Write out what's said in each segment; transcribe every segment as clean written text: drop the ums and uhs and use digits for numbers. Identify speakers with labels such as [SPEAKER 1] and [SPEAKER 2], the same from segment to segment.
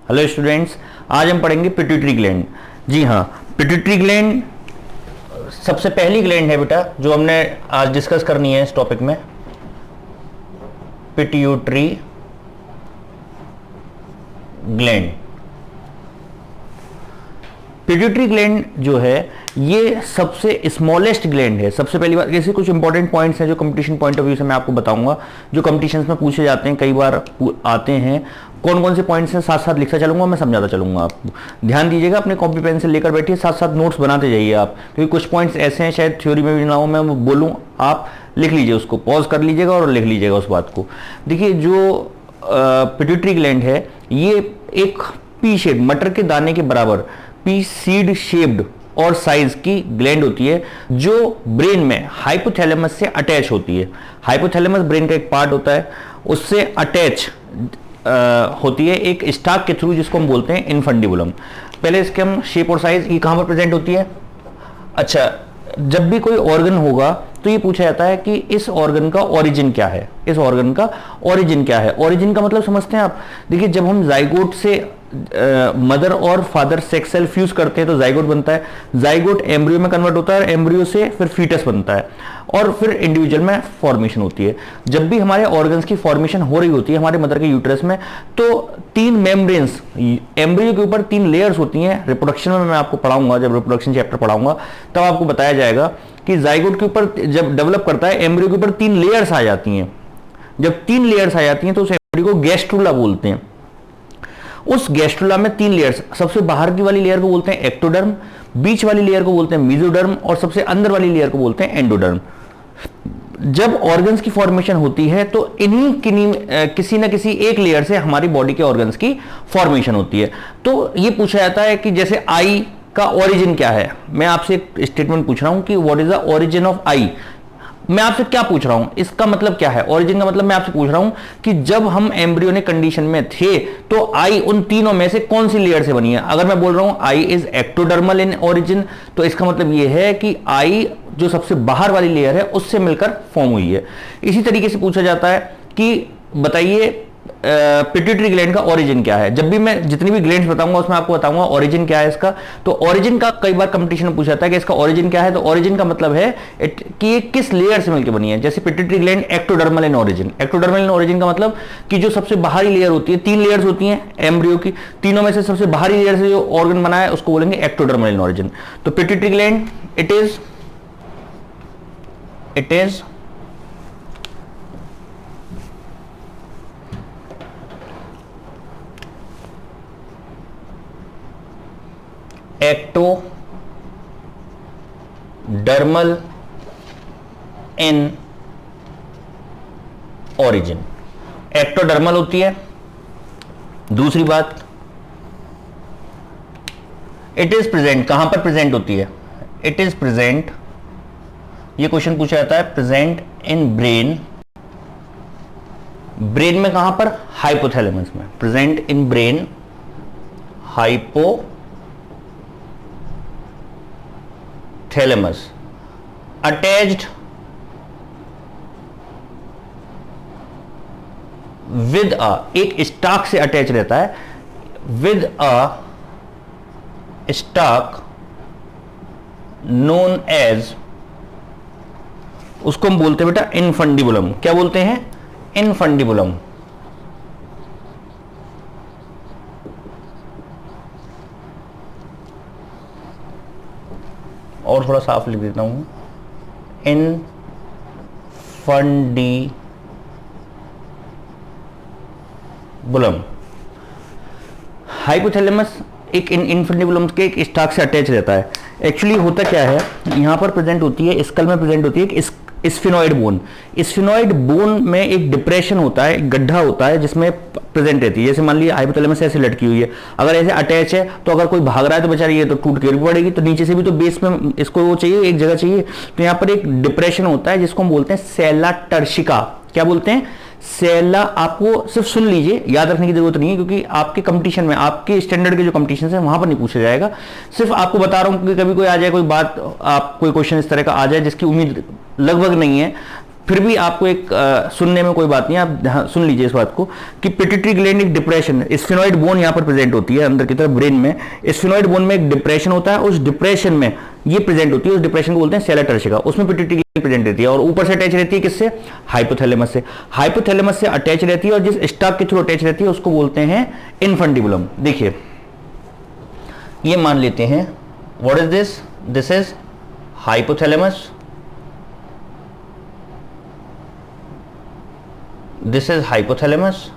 [SPEAKER 1] Hello students, आज हम पढ़ेंगे पिट्यूटरी ग्लैंड। जी हाँ, पिट्यूटरी ग्लैंड सबसे पहली ग्लैंड है बेटा जो हमने आज डिस्कस करनी है इस टॉपिक में। पिट्यूटरी ग्लैंड, पिट्यूटरी ग्लैंड जो है ये सबसे स्मॉलेस्ट ग्लैंड है। सबसे पहली बात, ऐसे कुछ इंपॉर्टेंट पॉइंट्स हैं जो कंपटीशन पॉइंट ऑफ व्यू से मैं आपको बताऊंगा, जो कंपटीशंस में पूछे जाते हैं, कई बार आते हैं। कौन कौन से पॉइंट्स हैं साथ साथ लिखता चलूंगा, मैं समझाता चलूंगा आपको। ध्यान दीजिएगा, अपने कॉपी पेन से लेकर बैठिए, साथ साथ नोट्स बनाते जाइए आप, क्योंकि कुछ पॉइंट्स ऐसे हैं शायद थ्योरी में भी ना हो, मैं बोलूँ आप लिख लीजिए, उसको पॉज कर लीजिएगा और लिख लीजिएगा उस बात को। देखिए, जो पिट्यूटरी ग्लैंड है ये एक पी शेप, मटर के दाने के बराबर पी सीड शेप्ड और साइज की ग्लैंड होती है, जो ब्रेन में हाइपोथैलेमस से अटैच होती है। हाइपोथैलेमस ब्रेन का एक पार्ट होता है, उससे अटैच होती है एक स्टाक के थ्रू, जिसको हम बोलते हैं इनफंडिबुलम। पहले इसके हम शेप और साइज, ये कहां पर प्रेजेंट होती है। अच्छा, जब भी कोई ऑर्गन होगा तो ये पूछा जाता है कि इस ऑर्गन का ओरिजिन क्या है। इस ऑर्गन का ओरिजिन क्या है? ओरिजिन का मतलब समझते हैं आप। देखिए, जब हम जाइगोट से मदर और फादर सेक्स सेल फ्यूज करते हैं तो जाइगोट बनता है, जाइगोट एम्ब्रियो में कन्वर्ट होता है और एम्ब्रियो से फिर फीटस बनता है और फिर इंडिविजुअल में फॉर्मेशन होती है। जब भी हमारे ऑर्गन्स की फॉर्मेशन हो रही होती है हमारे मदर के यूट्रस में, तो तीन मेम्ब्रेन्स एम्ब्रियो के ऊपर, तीन लेयर्स होती हैं। रिप्रोडक्शन में मैं आपको पढ़ाऊंगा, जब रिप्रोडक्शन चैप्टर पढ़ाऊंगा तब आपको बताया जाएगा कि जाइगोट के ऊपर जब डेवलप करता है एम्ब्रियो के ऊपर तीन लेयर्स आ जाती हैं। जब तीन लेयर्स आ जाती हैं तो उस एम्ब्रियो को गैस्ट्रुला बोलते हैं। उस गैस्ट्रुला में तीन लेयर्स, सबसे बाहर की वाली लेयर को बोलते हैं एक्टोडर्म, बीच वाली लेयर को बोलते हैं मेसोडर्म और सबसे अंदर वाली लेयर को बोलते हैं एंडोडर्म। जब ऑर्गन्स की फॉर्मेशन होती है तो किसी ना किसी एक लेयर से हमारी बॉडी के ऑर्गन्स की फॉर्मेशन होती है। तो ये पूछा जाता है कि जैसे आई का ओरिजिन क्या है। मैं आपसे एक स्टेटमेंट पूछ रहा हूं कि what is the origin of eye. मैं आपसे क्या पूछ रहा हूं, इसका मतलब क्या है? ओरिजिन का मतलब मैं आपसे पूछ रहा हूं कि जब हम एम्ब्रियोनिक कंडीशन में थे तो आई उन तीनों में से कौन सी लेयर से बनी है। अगर मैं बोल रहा हूं I is ectodermal in origin, तो इसका मतलब यह है कि आई जो सबसे बाहर वाली लेयर है उससे मिलकर फॉर्म हुई है। इसी तरीके से पूछा जाता है कि बताइए पिट्यूटरी ग्लैंड का ओरिजिन क्या है। जब भी मैं जितनी भी ग्लैंड्स बताऊंगा उसमें आपको बताऊंगा ओरिजिन क्या है इसका। तो ओरिजिन का कई बार कंपटीशन में पूछा जाता है कि इसका ओरिजिन क्या है। तो ओरिजिन का मतलब है कि ये किस लेयर से मिलकर बनी है। जैसे pituitary gland ectodermal in origin, ectodermal in origin का मतलब कि जो सबसे बाहरी लेयर होती है, तीन लेयर्स होती हैं एम्ब्रियो की, तीनों में से सबसे बाहरी लेयर से जो ऑर्गन बना है उसको बोलेंगे एक्टोडर्मल इन ओरिजिन। तो pituitary gland it is ectodermal in origin, ectodermal होती है। दूसरी बात, इट इज प्रेजेंट, कहां पर प्रेजेंट होती है? इट इज प्रेजेंट, ये क्वेश्चन पूछा जाता है, प्रेजेंट इन ब्रेन। ब्रेन में कहां पर? हाइपोथैलेमस में। Present in brain, hypothalamus, attached with एक स्टाक से अटैच रहता है, with a stalk known as, उसको हम बोलते हैं बेटा इनफंडिबुलम। क्या बोलते हैं? इनफंडिबुलम। और थोड़ा साफ लिख देता हूं, इनफंडिबुलम। हाइपोथैलेमस एक इनफंडिबुलम के एक स्टाक से अटैच रहता है। एक्चुअली होता क्या है, यहां पर प्रेजेंट होती है, स्कल में प्रेजेंट होती है एक स्फिनोइड बोन। स्फिनोइड बोन में एक डिप्रेशन होता है, एक गड्ढा होता है जिसमें प्रेजेंट रहती है। जैसे मान लीजिए हाइपोथैलेमस ऐसे लटकी हुई है, अगर ऐसे अटैच है तो अगर कोई भाग रहा है तो बेचारी ये तो टूट के गिर पड़ेगी। तो नीचे से भी तो बेस में इसको वो चाहिए, एक जगह चाहिए। तो यहाँ पर एक डिप्रेशन होता है जिसको हम बोलते हैं सेला टर्शिका। क्या बोलते हैं? सेला। आपको सिर्फ सुन लीजिए, याद रखने की जरूरत नहीं है, क्योंकि आपके कंपटीशन में, आपके स्टैंडर्ड के जो कंपटीशन है वहां पर नहीं पूछा जाएगा। सिर्फ आपको बता रहा हूं कि कभी कोई आ जाए, कोई बात, आप कोई क्वेश्चन इस तरह का आ जाए जिसकी उम्मीद लगभग नहीं है, फिर भी आपको एक सुनने में कोई बात नहीं, आप सुन लीजिए इस बात को कि पिट्यूटरी ग्लैंड एक डिप्रेशन, स्फेनॉइड बोन यहां पर प्रेजेंट होती है अंदर की तरफ ब्रेन में। स्फेनॉइड बोन में एक डिप्रेशन होता है, उस डिप्रेशन में ये प्रेजेंट होती है, उस डिप्रेशन को बोलते हैं सेला टर्शिका, उसमें पिट्यूटरी ग्लैंड प्रेजेंट रहती है और ऊपर से अटैच रहती है किससे? हाइपोथैलेमस से। हाइपोथैलेमस से अटैच रहती है और जिस स्टॉक के थ्रू अटैच रहती है उसको बोलते हैं इनफंडिबुलम। देखिए ये मान लेते हैं, what is this? This is hypothalamus, this is hypothalamus,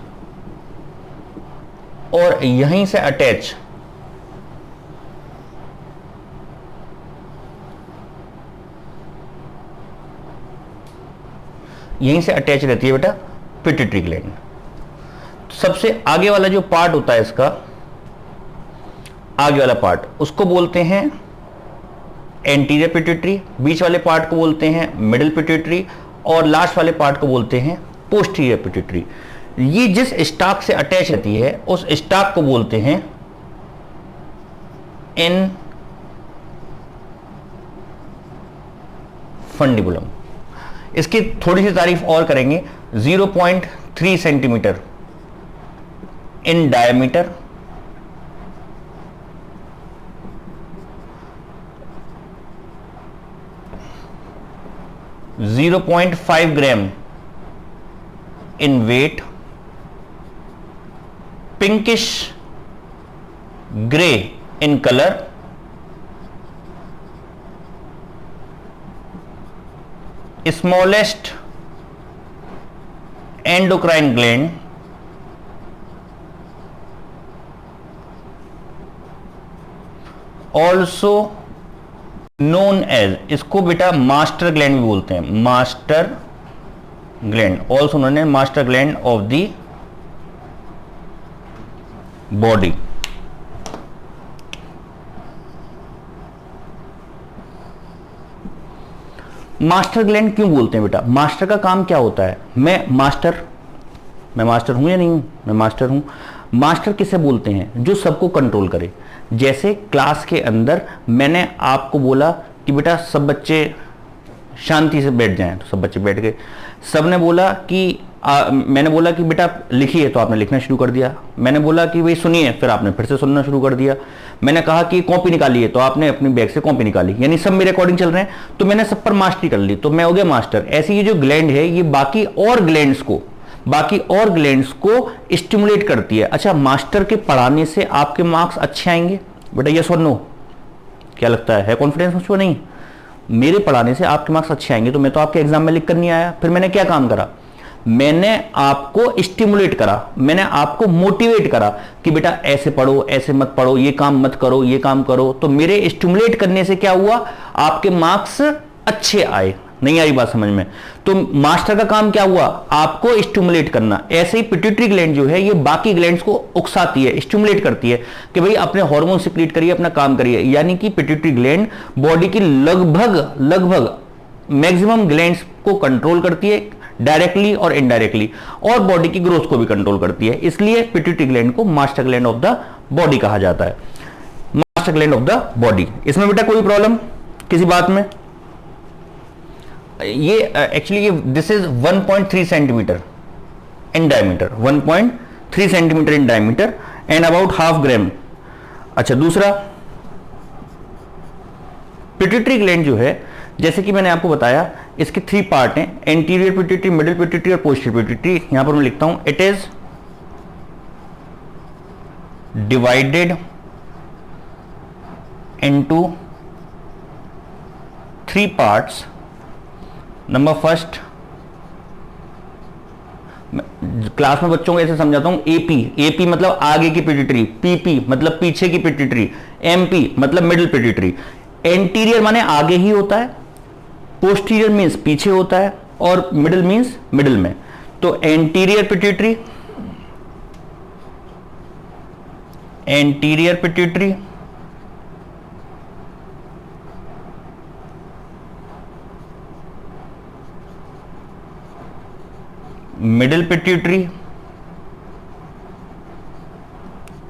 [SPEAKER 1] और यहीं से अटैच रहती है बेटा पिट्यूटरी ग्लैंड। सबसे आगे वाला जो पार्ट होता है इसका, आगे वाला पार्ट, उसको बोलते हैं एंटीरियर पिट्यूटरी, बीच वाले पार्ट को बोलते हैं मिडिल पिट्यूटरी, और लास्ट वाले पार्ट को बोलते हैं पोस्टीरियर पिट्यूटरी। ये जिस स्टॉक से अटैच रहती है उस स्टॉक को बोलते हैं इनफंडिबुलम। इसकी थोड़ी सी तारीफ और करेंगे, 0.3 centimetre in diameter, 0.5 gram in weight, pinkish gray in color, smallest endocrine gland, also known as, इसको बेटा मास्टर ग्लैंड भी बोलते हैं, master gland, also known as master gland of the body. Master gland क्यों बोलते हैं बेटा? मास्टर का काम क्या होता है? मैं मास्टर हूं या नहीं हूं? मैं मास्टर हूं। मास्टर किसे बोलते हैं? जो सबको कंट्रोल करे। जैसे क्लास के अंदर मैंने आपको बोला कि बेटा सब बच्चे शांति से बैठ जाएं, तो सब बच्चे बैठ गए। सबने बोला कि मैंने बोला कि बेटा लिखिए, तो आपने लिखना शुरू कर दिया। मैंने बोला कि भाई सुनिए, फिर आपने फिर से सुनना शुरू कर दिया। मैंने कहा कि कॉपी निकालिए, तो आपने अपनी बैग से कॉपी निकाली। यानी सब मेरे अकॉर्डिंग चल रहे हैं, तो मैंने सब पर मास्टरी कर ली, तो मैं हो गया मास्टर। ऐसे ये जो ग्लैंड है ये बाकी और ग्लैंड्स को स्टिमुलेट करती है। अच्छा, मास्टर के पढ़ाने से आपके मार्क्स अच्छे आएंगे बेटा? यस और नो? क्या लगता है कॉन्फिडेंस मुझको? नहीं, मेरे पढ़ाने से आपके मार्क्स अच्छे आएंगे। तो मैं तो आपके एग्जाम में लिख कर नहीं आया। फिर मैंने क्या काम करा? मैंने आपको स्टिमुलेट करा, मैंने आपको मोटिवेट करा कि बेटा ऐसे पढ़ो, ऐसे मत पढ़ो, ये काम मत करो, ये काम करो। तो मेरे स्टिमुलेट करने से क्या हुआ? आपके मार्क्स अच्छे आए। नहीं आई बात समझ में? तो मास्टर का काम क्या हुआ? आपको स्टिमुलेट करना। ऐसे ही पिट्यूटरी ग्लैंड जो है ये बाकी ग्लैंड्स को उकसाती है, स्टिमुलेट करती है कि भाई अपने हार्मोन सिक्रीट करिए, अपना काम करिए। यानी कि पिट्यूटरी ग्लैंड बॉडी की लगभग मैक्सिमम ग्लैंड्स को कंट्रोल करती है, डायरेक्टली और इनडायरेक्टली, और बॉडी की ग्रोथ को भी कंट्रोल करती है। इसलिए पिट्यूटरी ग्लैंड को master gland of the body कहा जाता है, master gland of the body. इसमें बेटा कोई प्रॉब्लम किसी बात में? ये एक्चुअली ये this is 1.3 centimetre in diameter, 1.3 centimetre in diameter and about half gram. अच्छा, दूसरा पिट्यूटरी ग्लैंड जो है, जैसे कि मैंने आपको बताया, इसके 3 पार्ट हैं, एंटीरियर पिट्यूटरी, मिडिल पिट्यूटरी और पोस्टीरियर पिट्यूटरी। यहां पर मैं लिखता हूं, it is divided into 3 parts. Number first, class में बच्चों को ऐसे समझाता हूं, एपी मतलब आगे की पिट्यूटरी, पीपी मतलब पीछे की पिट्यूटरी, एमपी मतलब मिडिल पिट्यूटरी। एंटीरियर माने आगे ही होता है, पोस्टीरियर मींस पीछे होता है, और मिडिल मींस मिडिल में। तो anterior pituitary, middle pituitary,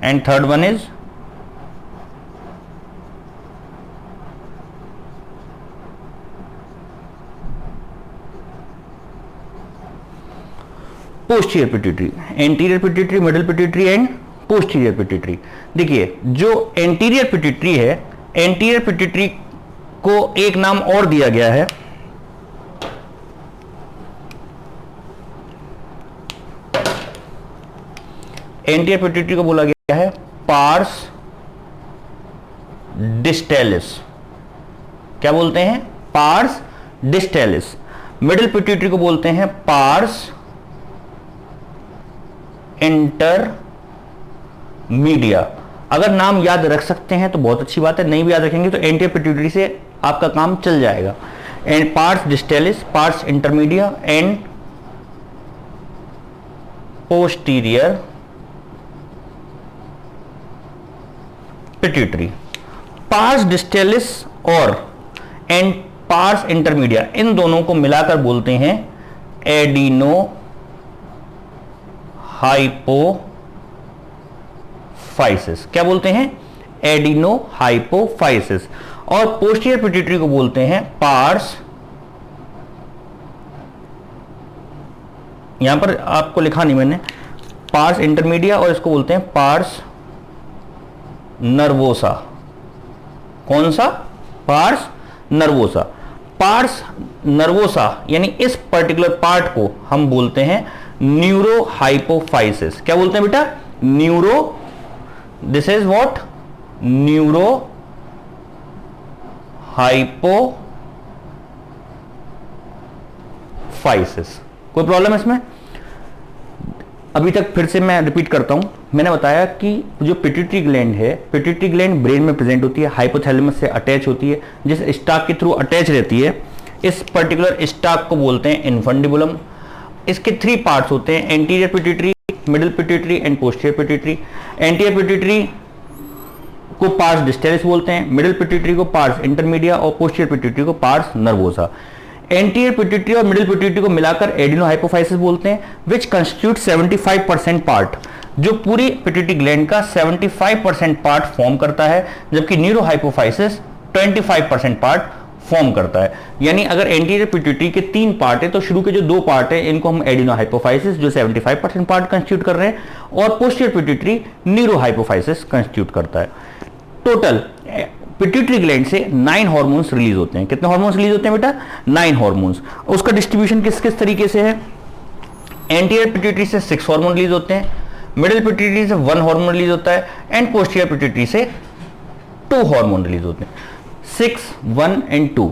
[SPEAKER 1] and third one is posterior pituitary, anterior pituitary, middle pituitary and posterior pituitary. देखिए जो एंटीरियर पिट्यूटरी है, एंटीरियर पिट्यूटरी को एक नाम और दिया गया है, एंटीरियर पिट्यूटरी को बोला गया है पार्स डिस्टेलिस। क्या बोलते हैं? Parse distalis. मिडिल पिट्यूटरी को बोलते हैं पार्स इंटरमीडिया। अगर नाम याद रख सकते हैं तो बहुत अच्छी बात है, नहीं भी याद रखेंगे तो एंटीरियर पिट्यूटरी से आपका काम चल जाएगा। And pars distalis, pars intermedia and posterior pituitary. Pars distalis और एंड पार्स इंटरमीडिया, इन दोनों को मिलाकर बोलते हैं एडिनो हाइपोफाइसिस। क्या बोलते हैं? Adeno hypophysis. और पोस्टीरियर पिट्यूटरी को बोलते हैं पार्स, यहां पर आपको लिखा नहीं मैंने, पार्स इंटरमीडिया, और इसको बोलते हैं पार्स नर्वोसा। कौन सा? Parse nervosa. पार्स नर्वोसा यानी इस पर्टिकुलर पार्ट को हम बोलते हैं न्यूरो हाइपोफाइसिस। क्या बोलते हैं बेटा? Neuro, this is what? Neuro hypophysis. कोई प्रॉब्लम इसमें? अभी तक फिर से मैं रिपीट करता हूं, मैंने बताया कि जो पिट्यूटरी ग्लैंड है, पिट्यूटरी ग्लैंड ब्रेन में प्रेजेंट होती है, हाइपोथैलेमस से अटैच होती है, जिस स्टाक के थ्रू अटैच रहती है, इस पर्टिकुलर स्टाक को बोलते हैं इन्फंडिबुलम। इसके 3 पार्ट्स होते हैं, anterior pituitary, middle pituitary and posterior pituitary. Anterior pituitary को पार्स डिस्टेलिस बोलते हैं, मिडिल पिट्यूटरी को पार्स इंटरमीडिया और पोस्टीरियर पिट्यूटरी को पार्स नर्वोसा। एंटीरियर पिट्यूटरी और मिडिल पिट्यूटरी को मिलाकर एडिनो हाइपोफाइसिस बोलते हैं, विच कंस्टिट्यूट 75% पार्ट, जो पूरी पिट्यूटरी ग्लैंड का 75% पार्ट फॉर्म करता है, जबकि न्यूरो हाइपोफाइसिस 25% पार्ट फॉर्म करता है। यानी अगर एंटीरियर पिट्यूटरी के 3 पार्ट है तो शुरू के जो 2 पार्ट है इनको हम एडिनो हाइपोफाइसिस जो 75% पार्ट कंस्टिट्यूट कर रहे हैं, और posterior pituitary neuro hypophysis constitute करता है। टोटल पिट्यूटरी ग्लैंड से 9 हार्मोन्स रिलीज होते हैं। कितने हार्मोन्स रिलीज होते हैं बेटा? 9 हार्मोन्स। उसका डिस्ट्रीब्यूशन किस किस तरीके से है? एंटीरियर पिट्यूटरी से 6 हार्मोन रिलीज होते हैं, मिडिल पिट्यूटरी से 1 हार्मोन रिलीज होता है, एंड पोस्टीरियर पिट्यूटरी से 2 हार्मोन रिलीज होते हैं। 6, 1 एंड 2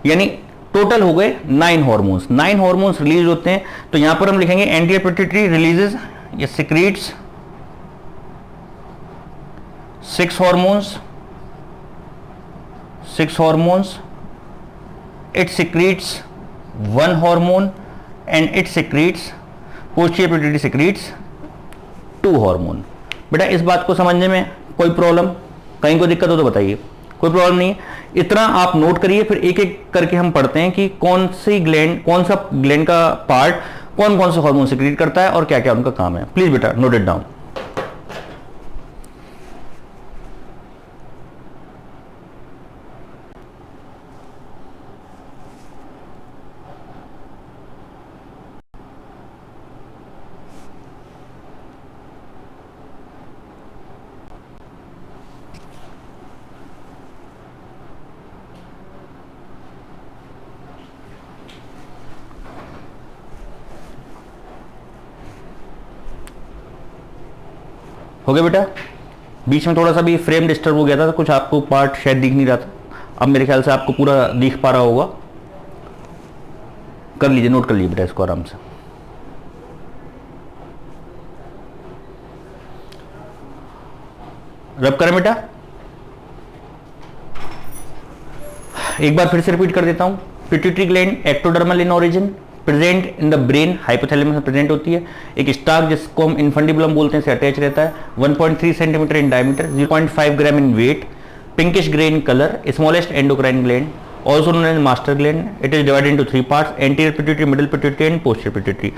[SPEAKER 1] यानी टोटल हो गए 9 हार्मोन्स। 9 हार्मोन्स रिलीज होते हैं, तो यहां पर हम लिखेंगे एंटीरियर पिट्यूटरी रिलीजेस या secretes 6 hormones, 6 hormones, it secretes 1 hormone and it secretes, posterior pituitary secretes 2 hormone। बेटा इस बात को समझने में कोई प्रॉब्लम, कहीं कोई दिक्कत हो तो बताइए। कोई प्रॉब्लम नहीं है, इतना आप नोट करिए, फिर एक एक करके हम पढ़ते हैं कि कौन सी ग्लैंड, कौन सा ग्लैंड का पार्ट कौन कौन से हार्मोन सिक्रीट करता है और क्या क्या उनका काम है। प्लीज बेटा नोट इट डाउन। हो गया बेटा? बीच में थोड़ा सा भी फ्रेम डिस्टर्ब हो गया था, तो कुछ आपको पार्ट शायद दिख नहीं रहा था, अब मेरे ख्याल से आपको पूरा दिख पा रहा होगा। कर लीजिए, नोट कर लीजिए बेटा इसको आराम से। रब करें बेटा, एक बार फिर से रिपीट कर देता हूं। Pituitary gland ectodermal in origin, present in the brain, hypothalamus में प्रेजेंट होती है। एक स्टाक जिसको हम इन्फंडिबुलम बोलते हैं से अटैच रहता है, 1.3 centimetre in diameter, 0.5 gram in weight, pinkish grey in colour, smallest endocrine gland, also known as master gland. It is divided into 3 parts: anterior pituitary, middle pituitary and posterior pituitary.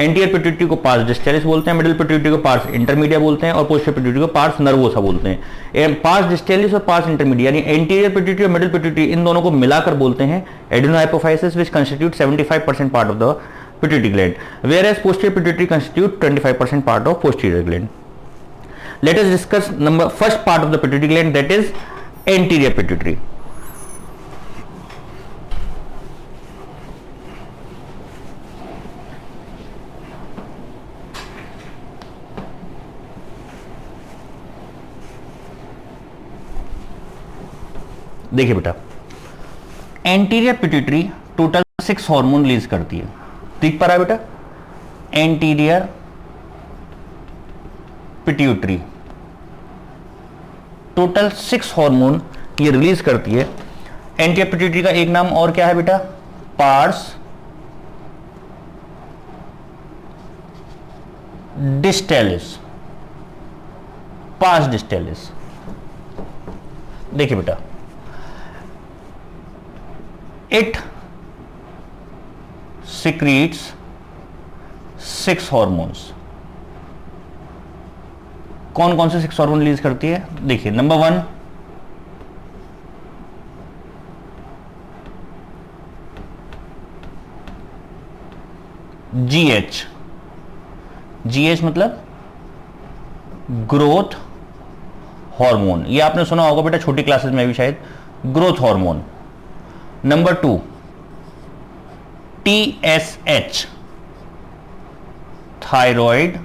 [SPEAKER 1] Anterior pituitary को pars distalis बोलते हैं, middle pituitary को pars intermedia बोलते हैं और posterior pituitary को pars nervosa बोलते हैं। pars distalis और pars intermedia यानी anterior pituitary और middle pituitary इन दोनों को मिलाकर बोलते हैं adenohypophysis, which constitute 75% part of the pituitary gland, whereas posterior pituitary constitute 25% part of posterior gland. Let us discuss first part of the pituitary gland, that is anterior pituitary. देखिए बेटा, anterior pituitary total 6 hormone release करती है, देख पा रहा है बेटा? Anterior pituitary total 6 hormone ये रिलीज करती है। एंटीरियर पिट्यूटरी का एक नाम और क्या है बेटा? Pars distalis, pars distalis. देखिए बेटा, it secretes 6 hormones। कौन कौन से 6 हार्मोन रिलीज करती है? देखिए, नंबर 1 GH, GH मतलब ग्रोथ हार्मोन, ये आपने सुना होगा बेटा छोटी क्लासेस में भी शायद, growth hormone. Number 2 TSH, thyroid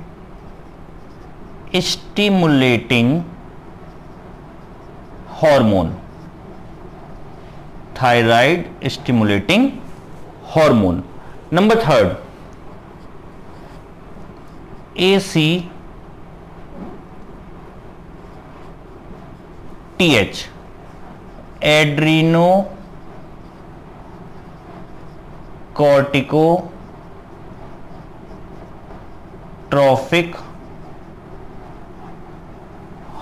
[SPEAKER 1] stimulating hormone, thyroid stimulating hormone. Number 3 ACTH, adrenocorticotrophic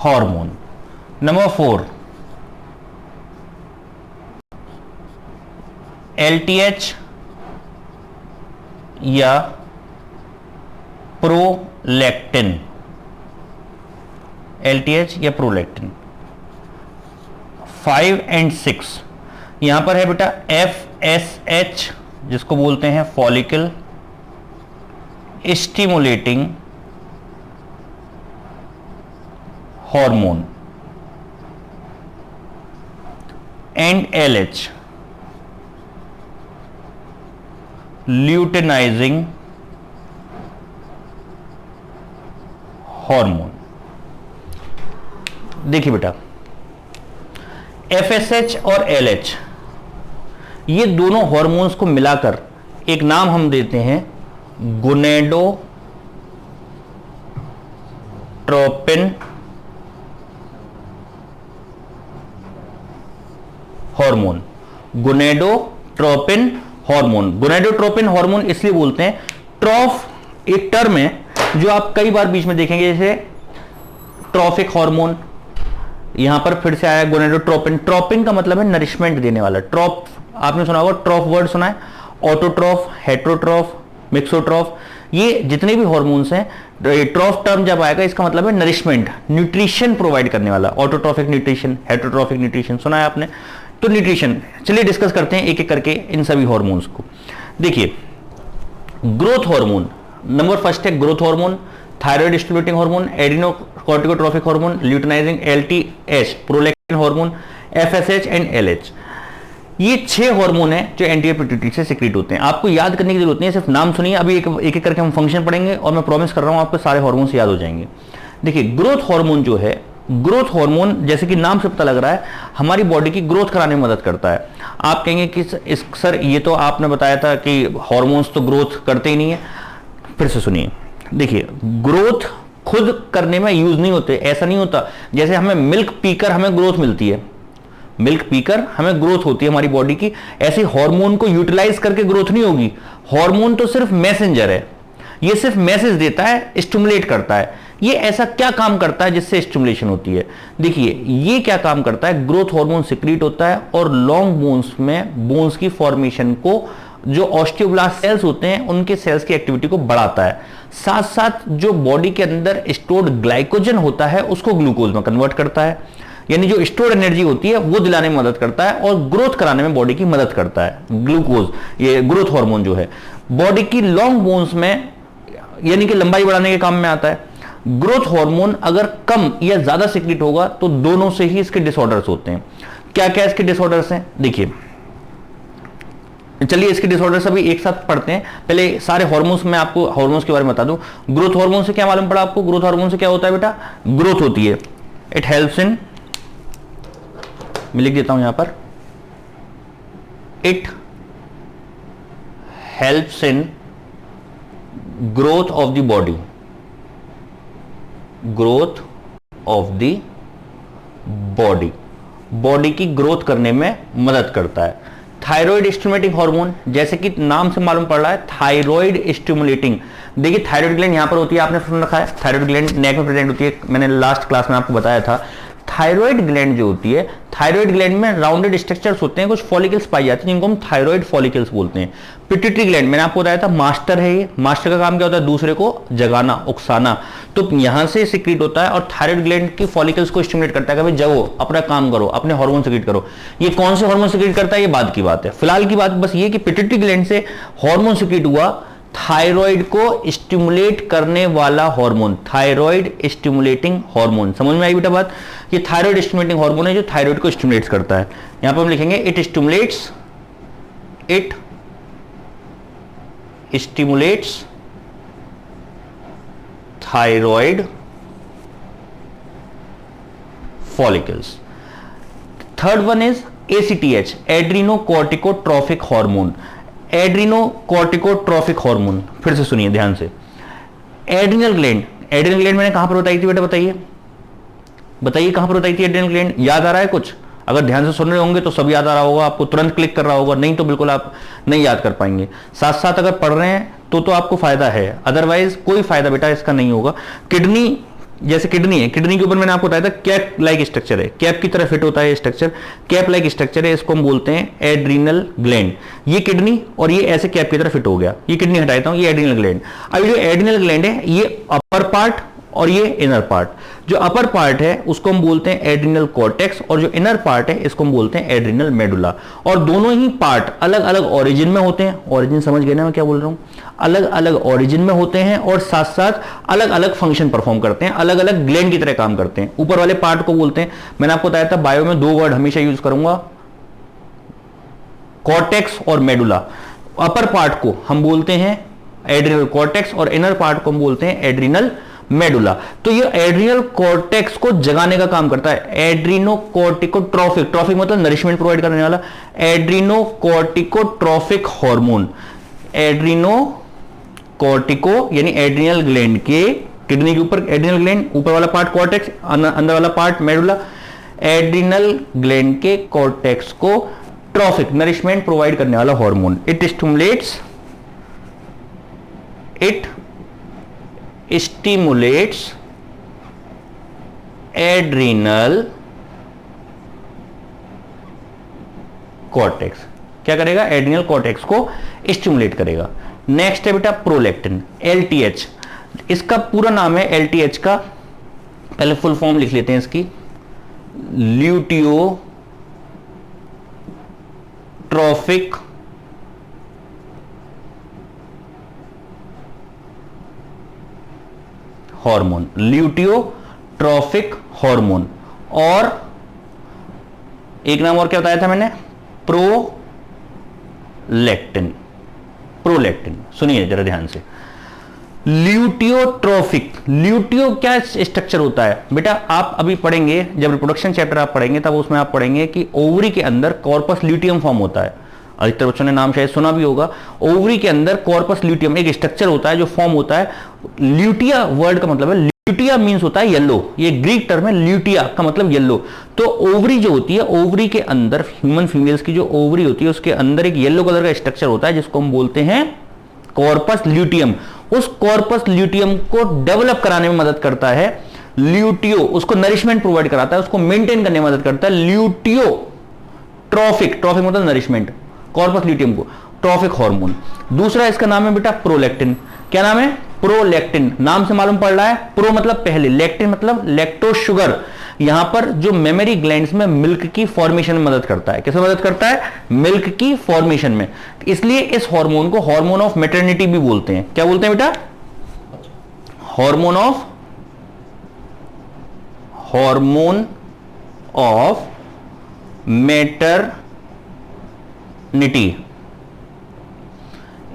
[SPEAKER 1] hormone. Number 4 LTH या प्रोलैक्टिन, LTH या प्रोलैक्टिन। 5 और 6 यहां पर है बेटा FSH, जिसको बोलते हैं follicle stimulating hormone, and LH luteinising hormone. देखिए बेटा, FSH और LH ये दोनों हार्मोन्स को मिलाकर एक नाम हम देते हैं gonadotropin hormone. Gonadotropin hormone, gonadotropin hormone इसलिए बोलते हैं, ट्रॉफ एक टर्म है जो आप कई बार बीच में देखेंगे, जैसे ट्रॉफिक हार्मोन, यहां पर फिर से आया गोनेडोट्रोपिन। ट्रोपिन का मतलब है नरिशमेंट देने वाला। ट्रॉफ आपने सुना होगा, ट्रॉफ वर्ड सुना है, ऑटोट्रॉफ, हेट्रोट्रॉफ, मिक्सोट्रॉफ, ये जितने भी हार्मोन्स हैं, ट्रॉफ टर्म जब आएगा इसका मतलब है नरिशमेंट, न्यूट्रिशन प्रोवाइड करने वाला। ऑटोट्रॉफिक न्यूट्रिशन, हेट्रोट्रॉफिक न्यूट्रिशन सुना है आपने? तो न्यूट्रिशन, चलिए डिस्कस करते हैं एक एक करके इन सभी हार्मोन्स को। देखिए, ग्रोथ हार्मोन नंबर फर्स्ट है, growth hormone, thyroid stimulating hormone, adrenocorticotrophic hormone, luteinising LTH, prolactin hormone, FSH and LH। ये 6 हार्मोन है जो एंटीरियर पिट्यूटरी से सीक्रेट होते हैं। आपको याद करने की जरूरत नहीं है, सिर्फ नाम सुनिए। अभी एक एक करके हम फंक्शन पढ़ेंगे और मैं प्रॉमिस कर रहा हूं आपको सारे हार्मोन्स याद हो जाएंगे। देखिए, ग्रोथ हार्मोन जो है, ग्रोथ हार्मोन जैसे कि नाम से पता लग रहा है हमारी बॉडी की ग्रोथ कराने में मदद करता है। आप कहेंगे कि सर ये तो आपने बताया था कि हार्मोन्स तो ग्रोथ करते ही नहीं है। फिर से सुनिए, देखिए, ग्रोथ खुद करने में यूज नहीं होते, ऐसा नहीं होता। जैसे हमें मिल्क पीकर हमें ग्रोथ मिलती है, मिल्क पीकर हमें ग्रोथ होती है हमारी बॉडी की, ऐसे हार्मोन को यूटिलाइज करके ग्रोथ नहीं होगी। हार्मोन तो सिर्फ मैसेंजर है, ये सिर्फ मैसेज देता है, स्टिमुलेट करता है। ये ऐसा क्या काम करता है जिससे स्टिमुलेशन होती है? देखिए, ये क्या काम करता है, ग्रोथ हार्मोन सिक्रीट होता है और लॉन्ग बोन्स में बोन्स की फॉर्मेशन को, जो ऑस्टियोब्लास्ट सेल्स होते हैं उनके सेल्स की एक्टिविटी को बढ़ाता है। साथ साथ जो बॉडी के अंदर स्टोर्ड ग्लाइकोजन होता है उसको ग्लूकोज में कन्वर्ट करता है, यानी जो स्टोर्ड एनर्जी होती है वो दिलाने में मदद करता है और ग्रोथ कराने में बॉडी की मदद करता है। ग्लूकोज, ये ग्रोथ हार्मोन जो है, बॉडी की लॉन्ग बोन्स में यानी कि लंबाई बढ़ाने के काम में आता है। ग्रोथ हार्मोन अगर कम या ज्यादा सिक्रीट होगा तो दोनों से ही इसके डिसऑर्डर्स होते हैं। क्या क्या इसके डिसऑर्डर्स हैं देखिए, चलिए इसके डिसऑर्डर्स अभी एक साथ पढ़ते हैं। पहले सारे हार्मोन्स में आपको हार्मोन्स के बारे में बता दूं। ग्रोथ हार्मोन से क्या मालूम पड़ा आपको? ग्रोथ हार्मोन से क्या होता है बेटा? ग्रोथ होती है। इट हेल्प्स इन, मैं लिख देता हूं यहां पर, it helps in growth of the body, growth of the body, body की ग्रोथ करने में मदद करता है। थायराइड स्टिमुलेटिंग हार्मोन, जैसे कि नाम से मालूम पड़ रहा है थायराइड स्टिमुलेटिंग। देखिए थायराइड ग्लैंड यहां पर होती है, आपने सुन रखा है, थायराइड ग्लैंड नेक में प्रेजेंट होती है, मैंने लास्ट क्लास में आपको बताया था। थायराइड ग्लैंड जो होती है, थायराइड ग्लैंड में राउंडेड स्ट्रक्चर्स होते हैं, कुछ फॉलिकल्स पाई जाती हैं जिनको हम थायराइड फॉलिकल्स बोलते हैं। पिट्यूटरी ग्लैंड मैंने आपको बताया था मास्टर है, ये मास्टर का काम क्या होता है? दूसरे को जगाना, उकसाना, तो यहां से सिक्रीट होता है और थायराइड ग्लैंड की फॉलिकल्स को स्टिमुलेट करता है कि भाई जगो, अपना काम करो, अपने हार्मोन सिक्रीट करो। ये कौन से हार्मोन सिक्रीट करता है ये बाद की बात है, फिलहाल की बात बस ये कि पिट्यूटरी ग्लैंड से हार्मोन सिक्रीट हुआ, थायराइड को स्टिमुलेट करने वाला हार्मोन, थायराइड स्टिमुलेटिंग हार्मोन। समझ में आई बेटा बात? ये थायराइड स्टिमुलेटिंग हार्मोन है जो थायराइड को स्टिमुलेट करता है। यहां पर हम लिखेंगे it stimulates thyroid follicles. Third one is ACTH, adrenocorticotrophic hormone. Adrenocorticotrophic hormone, फिर से सुनिए ध्यान से। एड्रिनल ग्लैंड, एड्रिनल ग्लैंड मैंने कहां पर बताई थी बेटा? बताइए बताइए कहां पर बताई थी एड्रिनल ग्लैंड? याद आ रहा है कुछ? अगर ध्यान से सुन रहे होंगे तो सब याद आ रहा होगा, आपको तुरंत क्लिक कर रहा होगा, नहीं तो बिल्कुल आप नहीं याद कर पाएंगे। साथ साथ अगर पढ़ रहे हैं तो आपको फायदा है, अदरवाइज कोई फायदा बेटा इसका नहीं होगा। किडनी, जैसे किडनी है, किडनी के ऊपर मैंने आपको बताया था कैप लाइक स्ट्रक्चर है, कैप की तरह फिट होता है स्ट्रक्चर, कैप लाइक स्ट्रक्चर है, इसको हम बोलते हैं एड्रिनल ग्लैंड। ये किडनी और ये ऐसे कैप की तरह फिट हो गया, ये किडनी हटा देता हूं, ये एड्रिनल ग्लैंड। अब जो एड्रिनल ग्लैंड है ये अपर पार्ट और ये इनर पार्ट, जो अपर पार्ट है उसको हम बोलते हैं एड्रिनल कॉर्टेक्स और जो इनर पार्ट है इसको हम बोलते हैं एड्रिनल मेडुला। और दोनों ही पार्ट अलग अलग ओरिजिन में होते हैं, ओरिजिन समझ गए ना मैं क्या बोल रहा हूं? अलग अलग ओरिजिन में होते हैं और साथ साथ अलग अलग फंक्शन परफॉर्म करते हैं, अलग अलग ग्लैंड की तरह काम करते हैं। ऊपर वाले पार्ट को बोलते हैं, मैंने आपको बताया था बायो में 2 वर्ड हमेशा यूज करूंगा, कॉर्टेक्स और मेडुला। अपर पार्ट को हम बोलते हैं एड्रिनल कॉर्टेक्स और इनर पार्ट को हम बोलते हैं एड्रिनल मेडुला। तो ये एड्रिनल कॉर्टेक्स को जगाने का काम करता है। एड्रीनोकोर्टिकोट्रोफिक, ट्रॉफिक मतलब नरिशमेंट प्रोवाइड करने वाला, एड्रीनोकोर्टिकोट्रोफिक हार्मोन। एड्रीनोकोर्टिको यानी एड्रिनल ग्लैंड के, किडनी के ऊपर एड्रिनल ग्लैंड, ऊपर वाला पार्ट कॉर्टेक्स, अंदर वाला पार्ट मेडुला। एड्रिनल ग्लैंड के कॉर्टेक्स को ट्रॉफिक नरिशमेंट प्रोवाइड करने वाला hormone. It stimulates adrenal cortex. क्या करेगा? एड्रिनल कॉर्टेक्स को स्टिमुलेट करेगा। नेक्स्ट है बेटा प्रोलैक्टिन, LTH। इसका पूरा नाम है LTH का, पहले फुल फॉर्म लिख लेते हैं इसकी, ल्यूटियोट्रॉफिक हार्मोन, ल्यूटियोट्रॉफिक हार्मोन। और एक नाम और क्या बताया था मैंने? प्रोलैक्टिन। प्रोलैक्टिन सुनिए जरा ध्यान से। ल्यूटियोट्रॉफिक, ल्यूटियो क्या स्ट्रक्चर होता है बेटा? आप अभी पढ़ेंगे, जब रिप्रोडक्शन चैप्टर आप पढ़ेंगे तब उसमें आप पढ़ेंगे कि ओवरी के अंदर कॉर्पस ल्यूटियम फॉर्म होता है। अधिकतर बच्चों ने नाम शायद सुना भी होगा। ओवरी के अंदर कॉर्पस ल्यूटियम एक स्ट्रक्चर होता है जो फॉर्म होता है। ल्यूटिया वर्ड का मतलब है, ल्यूटिया मींस होता है येलो, ये ग्रीक टर्म है, ल्यूटिया का मतलब येलो। तो ओवरी जो होती है, ओवरी के अंदर ह्यूमन फीमेल्स की जो ओवरी होती है उसके अंदर एक येलो कलर का स्ट्रक्चर होता है जिसको हम बोलते हैं कॉर्पस ल्यूटियम। उस कॉर्पस ल्यूटियम को डेवलप कराने में मदद करता है ल्यूटियो, उसको नरिशमेंट प्रोवाइड कराता है, उसको मेंटेन करने में मदद करता है ल्यूटियोट्रॉफिक, ट्रॉफिक मतलब नरिशमेंट, कॉर्पस ल्यूटियम को ट्रॉफिक हार्मोन। दूसरा इसका नाम है बेटा प्रोलैक्टिन। क्या नाम है? प्रोलैक्टिन। नाम से मालूम पड़ रहा है, प्रो मतलब पहले, लैक्टिन मतलब लैक्टोज शुगर, यहां पर जो मेमरी ग्लैंड्स में मिल्क की फॉर्मेशन में मदद करता है। कैसे मदद करता है? मिल्क की फॉर्मेशन में। इसलिए इस हार्मोन को हार्मोन ऑफ मैटरनिटी भी बोलते हैं। क्या बोलते हैं बेटा? Hormone of maternity.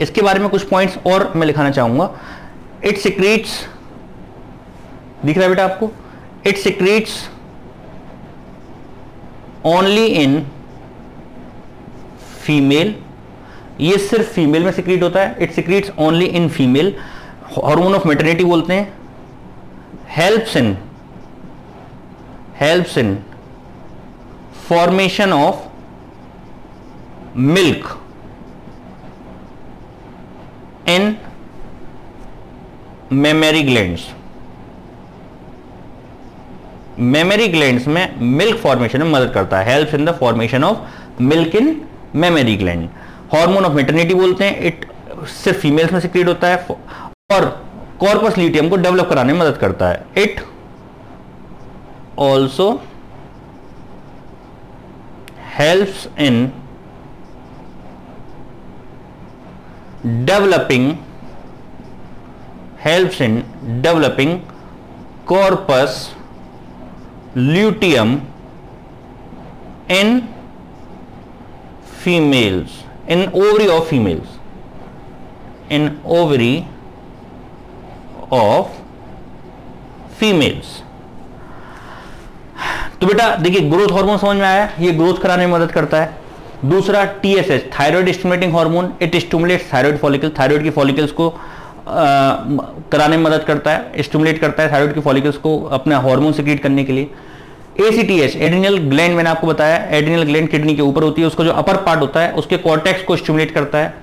[SPEAKER 1] इसके बारे में कुछ पॉइंट्स और मैं लिखाना चाहूंगा। इट सिक्रीट्स, दिख रहा है बेटा आपको? It secretes only in female, ये सिर्फ फीमेल में सिक्रीट होता है। It secretes only in female, hormone of maternity बोलते हैं। Helps in formation of milk in mammary glands. Mammary glands में मिल्क फॉर्मेशन में मदद करता है। Helps in the formation of milk in mammary gland. Hormone of maternity बोलते हैं। It सिर्फ फीमेल्स में सिक्रीट होता है और कॉर्पस ल्यूटियम को डेवलप कराने में मदद करता है। It also helps in developing corpus luteum in females, in ovary of females, in ovary of females। तो बेटा देखिए, ग्रोथ हार्मोन समझ में आया, ये ग्रोथ कराने में मदद करता है। दूसरा TSH, thyroid stimulating hormone. It stimulates thyroid follicle, thyroid की फॉलिकल्स को कराने में मदद करता है, स्टिमुलेट करता है थायराइड की फॉलिकल्स को अपना हार्मोन सिक्रीट करने के लिए। ACTH, एड्रिनल ग्लैंड, मैंने आपको बताया एड्रिनल ग्लैंड किडनी के ऊपर होती है, उसका जो अपर पार्ट होता है उसके कॉर्टेक्स को स्टिमुलेट करता है।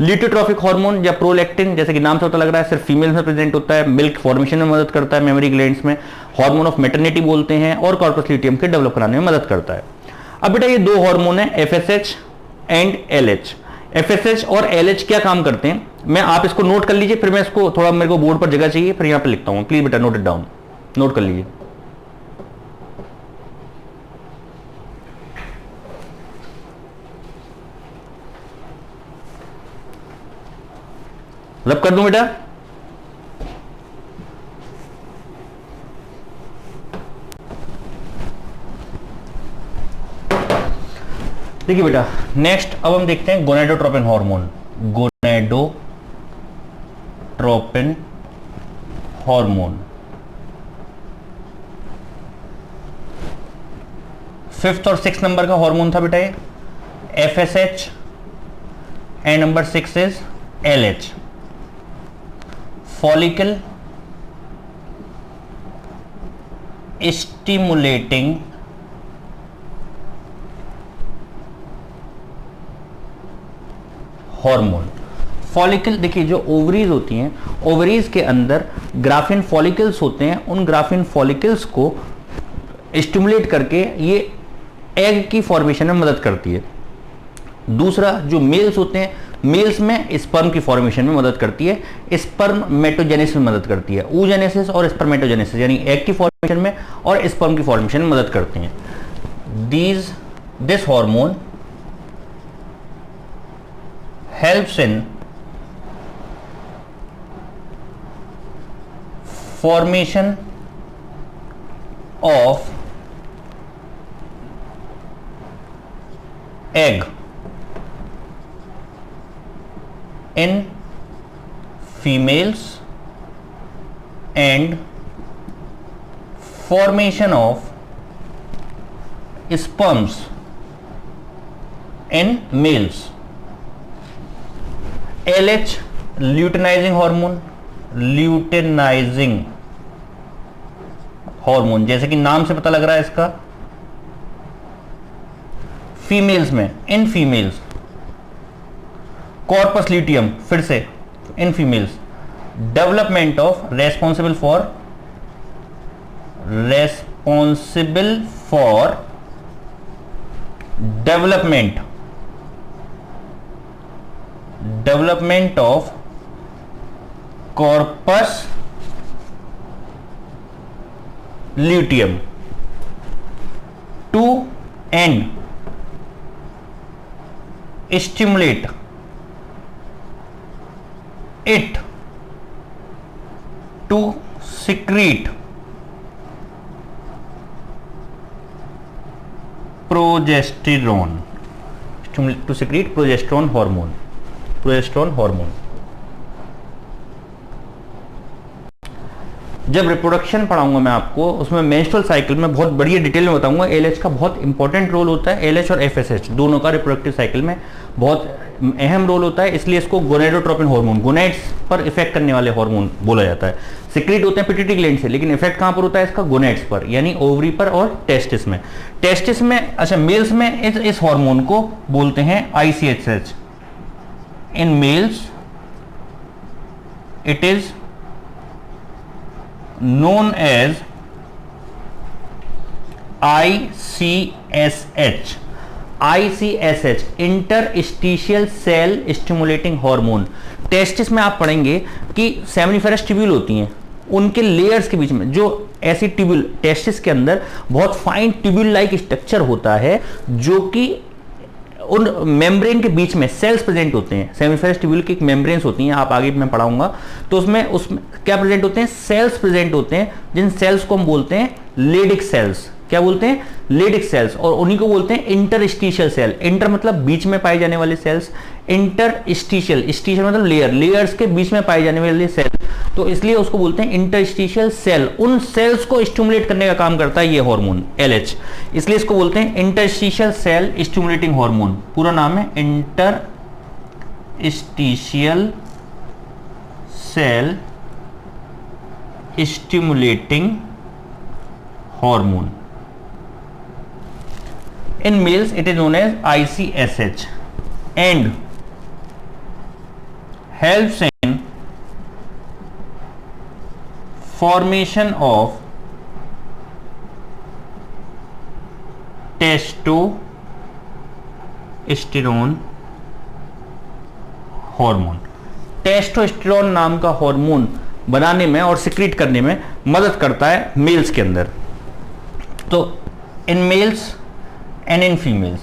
[SPEAKER 1] ल्यूटेट्रोफिक हार्मोन या प्रोलैक्टिन, जैसे कि नाम से पता लग रहा है, सिर्फ फीमेल्स में प्रेजेंट होता है, मिल्क फॉर्मेशन में मदद करता है मेमरी ग्लैंड्स में। हार्मोन ऑफ मैटरनिटी बोलते हैं और कॉर्पस ल्यूटियम के डेवलप कराने में मदद करता है। अब बेटा ये दो हार्मोन है, FSH एंड LH। FSH और LH क्या काम करते हैं, मैं आप इसको नोट कर लीजिए, फिर मैं इसको थोड़ा, मेरे को बोर्ड पर जगह चाहिए, फिर यहां पे लिखता हूं। प्लीज बेटा नोट इट डाउन, नोट कर लीजिए। रब कर दूं बेटा? देखिए बेटा, नेक्स्ट अब हम देखते हैं gonadotropin hormone. Gonadotropin hormone 5th और 6th नंबर का हार्मोन था बेटा ये, FSH and number 6 is LH। Follicle stimulating hormone. Follicle, देखिए जो ओवरीज होती हैं, ओवरीज के अंदर ग्राफिन फॉलिकल्स होते हैं, उन ग्राफिन फॉलिकल्स को स्टिमुलेट करके ये एग की फॉर्मेशन में मदद करती है। दूसरा जो मेल्स होते हैं, मेल्स में स्पर्म की फॉर्मेशन में मदद करती है, स्पर्मेटोजेनेसिस में मदद करती है। oogenesis और स्पर्मेटोजेनेसिस यानी एग की फॉर्मेशन में और स्पर्म की फॉर्मेशन में मदद करती हैं। This hormone helps in formation of egg in females and formation of sperms in males। LH luteinising hormone, luteinising hormone जैसे कि नाम से पता लग रहा है इसका, फीमेल्स में, इन फीमेल्स। कॉर्पस ल्यूटियम, फिर से in females, development of responsible for development of corpus luteum. To and stimulate it to secrete progesterone, to secrete progesterone hormone. जब रिप्रोडक्शन पढ़ाऊंगा मैं आपको, उसमें मेंस्ट्रुअल साइकिल में बहुत बढ़िया डिटेल में बताऊंगा। एलएच का बहुत इंपॉर्टेंट रोल होता है, एलएच और एफएसएच दोनों का रिप्रोडक्टिव साइकिल में बहुत अहम रोल होता है, इसलिए इसको गोनेडोट्रोपिन हार्मोन, गोनेड्स पर इफेक्ट करने वाले हार्मोन बोला जाता है। सिक्रीट होते हैं पिट्यूटरी ग्लैंड से, लेकिन इफेक्ट कहां पर होता है इसका? गोनेड्स पर, यानी ओवरी पर और टेस्टिस में। टेस्टिस में, अच्छा, मेल्स में इस हार्मोन को बोलते हैं ICHH. In males it is known as ICSH, interstitial cell stimulating hormone. Testis में आप पढ़ेंगे कि सेमिनिफेरस ट्यूब्यूल होती हैं, उनके लेयर्स के बीच में जो ऐसी ट्यूब्यूल, टेस्टिस के अंदर बहुत फाइन ट्यूब्यूल लाइक स्ट्रक्चर होता है, जो कि उन मेम्ब्रेन के बीच में सेल्स प्रेजेंट होते हैं। सेमिनिफेरस ट्यूब्यूल की एक मेम्ब्रेन्स होती हैं, आप आगे मैं पढ़ाऊंगा, तो उसमें क्या प्रेजेंट होते हैं? सेल्स प्रेजेंट होते हैं, जिन सेल्स को हम बोलते हैं लेडिक सेल्स। क्या बोलते हैं? Leydig cells. और उन्हीं को बोलते हैं इंटरस्टिशियल सेल। इंटर मतलब बीच में पाए जाने वाले सेल्स, इंटरस्टिशियल, स्टिशियल मतलब लेयर, लेयर्स के बीच में पाए जाने वाले सेल, तो इसलिए उसको बोलते हैं इंटरस्टिशियल सेल। उन सेल्स को स्टिमुलेट करने का काम करता है ये हार्मोन एलएच, इसलिए इसको बोलते हैं इंटरस्टिशियल सेल स्टिमुलेटिंग हार्मोन। पूरा नाम है interstitial cell stimulating hormone. In males it is known as ICSH and helps in formation of testosterone hormone. Testosterone नाम का हार्मोन बनाने में और सिक्रीट करने में मदद करता है मेल्स के अंदर। तो in males and in females,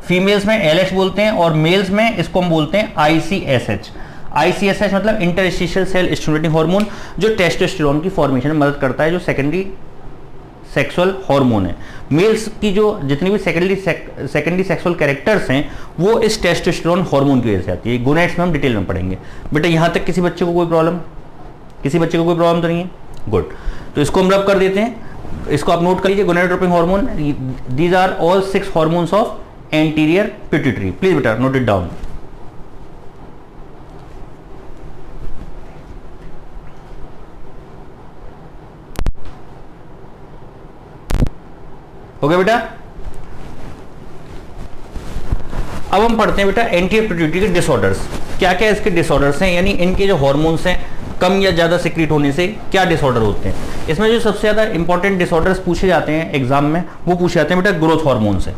[SPEAKER 1] females में एलएच बोलते हैं और मेल्स में इसको हम बोलते हैं आईसीएसएच। आईसीएसएच मतलब इंटरस्टिशियल सेल स्टिमुलेटिंग हार्मोन, जो टेस्टोस्टेरोन की फॉर्मेशन में मदद करता है, जो सेकेंडरी सेक्सुअल हार्मोन है। मेल्स की जो जितनी भी सेकेंडरी सेक्सुअल कैरेक्टर्स हैं वो इस टेस्टोस्टेरोन हार्मोन की वजह से आती है। गोनेड्स में हम डिटेल में पढ़ेंगे। बेटा यहाँ तक किसी बच्चे को कोई प्रॉब्लम तो नहीं है? गुड, तो इसको हम रब कर देते हैं, इसको आप नोट कर लीजिए। Gonadotropin hormone, these are all 6 hormones of anterior pituitary. Please बेटा नोट इट डाउन। हो गया बेटा? अब हम पढ़ते हैं बेटा एंटीरियर पिट्यूटरी के डिसऑर्डर्स। क्या क्या इसके डिसऑर्डर्स हैं, यानी इनके जो हार्मोन्स हैं कम या ज्यादा सिक्रीट होने से क्या डिसऑर्डर होते हैं। इसमें जो सबसे ज्यादा इंपॉर्टेंट डिसऑर्डर्स पूछे जाते हैं एग्जाम में, वो पूछे जाते हैं बेटा ग्रोथ हार्मोन से।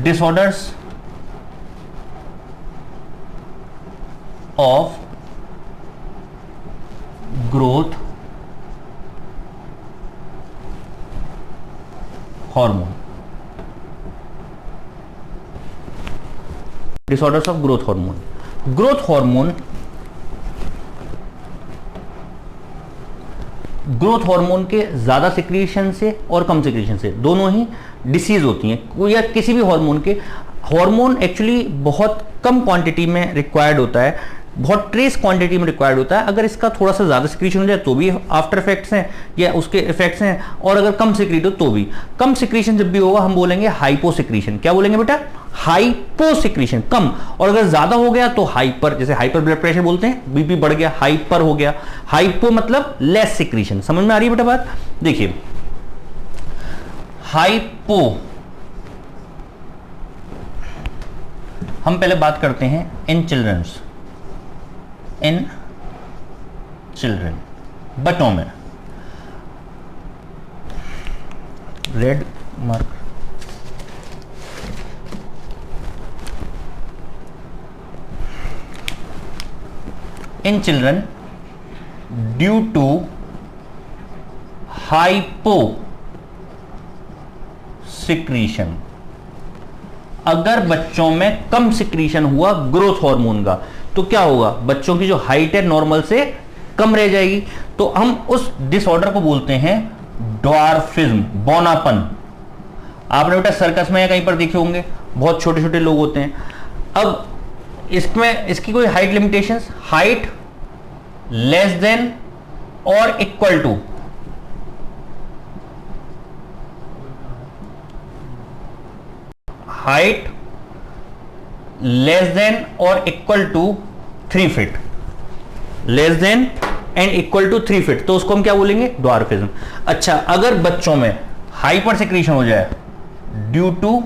[SPEAKER 1] Disorders of growth hormone, disorders of growth hormone. Growth hormone के ज्यादा सिक्रीशन से और कम सिक्रीशन से दोनों ही डिसीज होती हैं, या किसी भी हार्मोन के। हार्मोन एक्चुअली बहुत कम क्वांटिटी में रिक्वायर्ड होता है, बहुत ट्रेस क्वांटिटी में रिक्वायर्ड होता है। अगर इसका थोड़ा सा ज्यादा सिक्रीशन हो जाए तो भी आफ्टर इफेक्ट्स हैं या उसके इफेक्ट्स हैं, और अगर कम सिक्रीट हो तो भी। कम सिक्रीशन जब भी होगा हम बोलेंगे हाइपोसिक्रीशन। क्या बोलेंगे बेटा? हाइपोसिक्रीशन, कम। और अगर ज्यादा हो गया तो हाइपर, जैसे हाइपर ब्लड प्रेशर बोलते हैं, बीपी बढ़ गया, हाइपर हो गया। हाइपो मतलब लेस सिक्रीशन। समझ में आ रही है बेटा बात? देखिए, हाइपो, हम पहले बात करते हैं इन चिल्ड्रंस, इन चिल्ड्रन, बच्चों में। Red mark, in children due to secretion, अगर बच्चों में कम सिक्रीशन हुआ ग्रोथ हार्मोन का तो क्या होगा, बच्चों की जो हाइट है नॉर्मल से कम रह जाएगी। तो हम उस डिसऑर्डर को बोलते हैं ड्वार्फिज्म, बौनापन। आपने बेटा सर्कस में या कहीं पर देखे होंगे, बहुत छोटे छोटे लोग होते हैं। अब इसमें इसकी कोई height limitations, height less than और equal to, height less than और equal to 3 feet, less than and equal to 3 feet, तो उसको हम क्या बोलेंगे, ड्वार्फिज्म। अच्छा, अगर बच्चों में हाइपर सिक्रीशन हो जाए ड्यू टू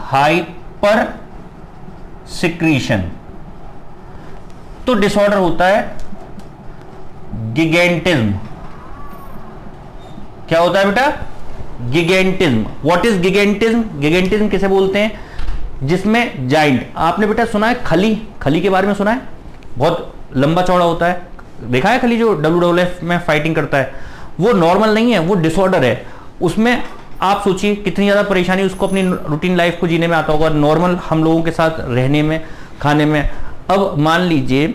[SPEAKER 1] हाइपर सिक्रीशन, तो डिसऑर्डर होता है गिगेंटिज्म। क्या होता है बेटा, गिगेंटिज्म। What is गिगेंटिज्म? गिगेंटिज्म किसे बोलते हैं, जिसमें जाइंट, आपने बेटा सुना है खली, खली के बारे में सुना है, बहुत लंबा चौड़ा होता है, देखा है खली जो WWF में फाइटिंग करता है, वो नॉर्मल नहीं है, वो डिसऑर्डर है। उसमें आप सोचिए कितनी ज्यादा परेशानी उसको अपनी रूटीन लाइफ को जीने में आता होगा, नॉर्मल हम लोगों के साथ रहने में, खाने में। अब मान लीजिए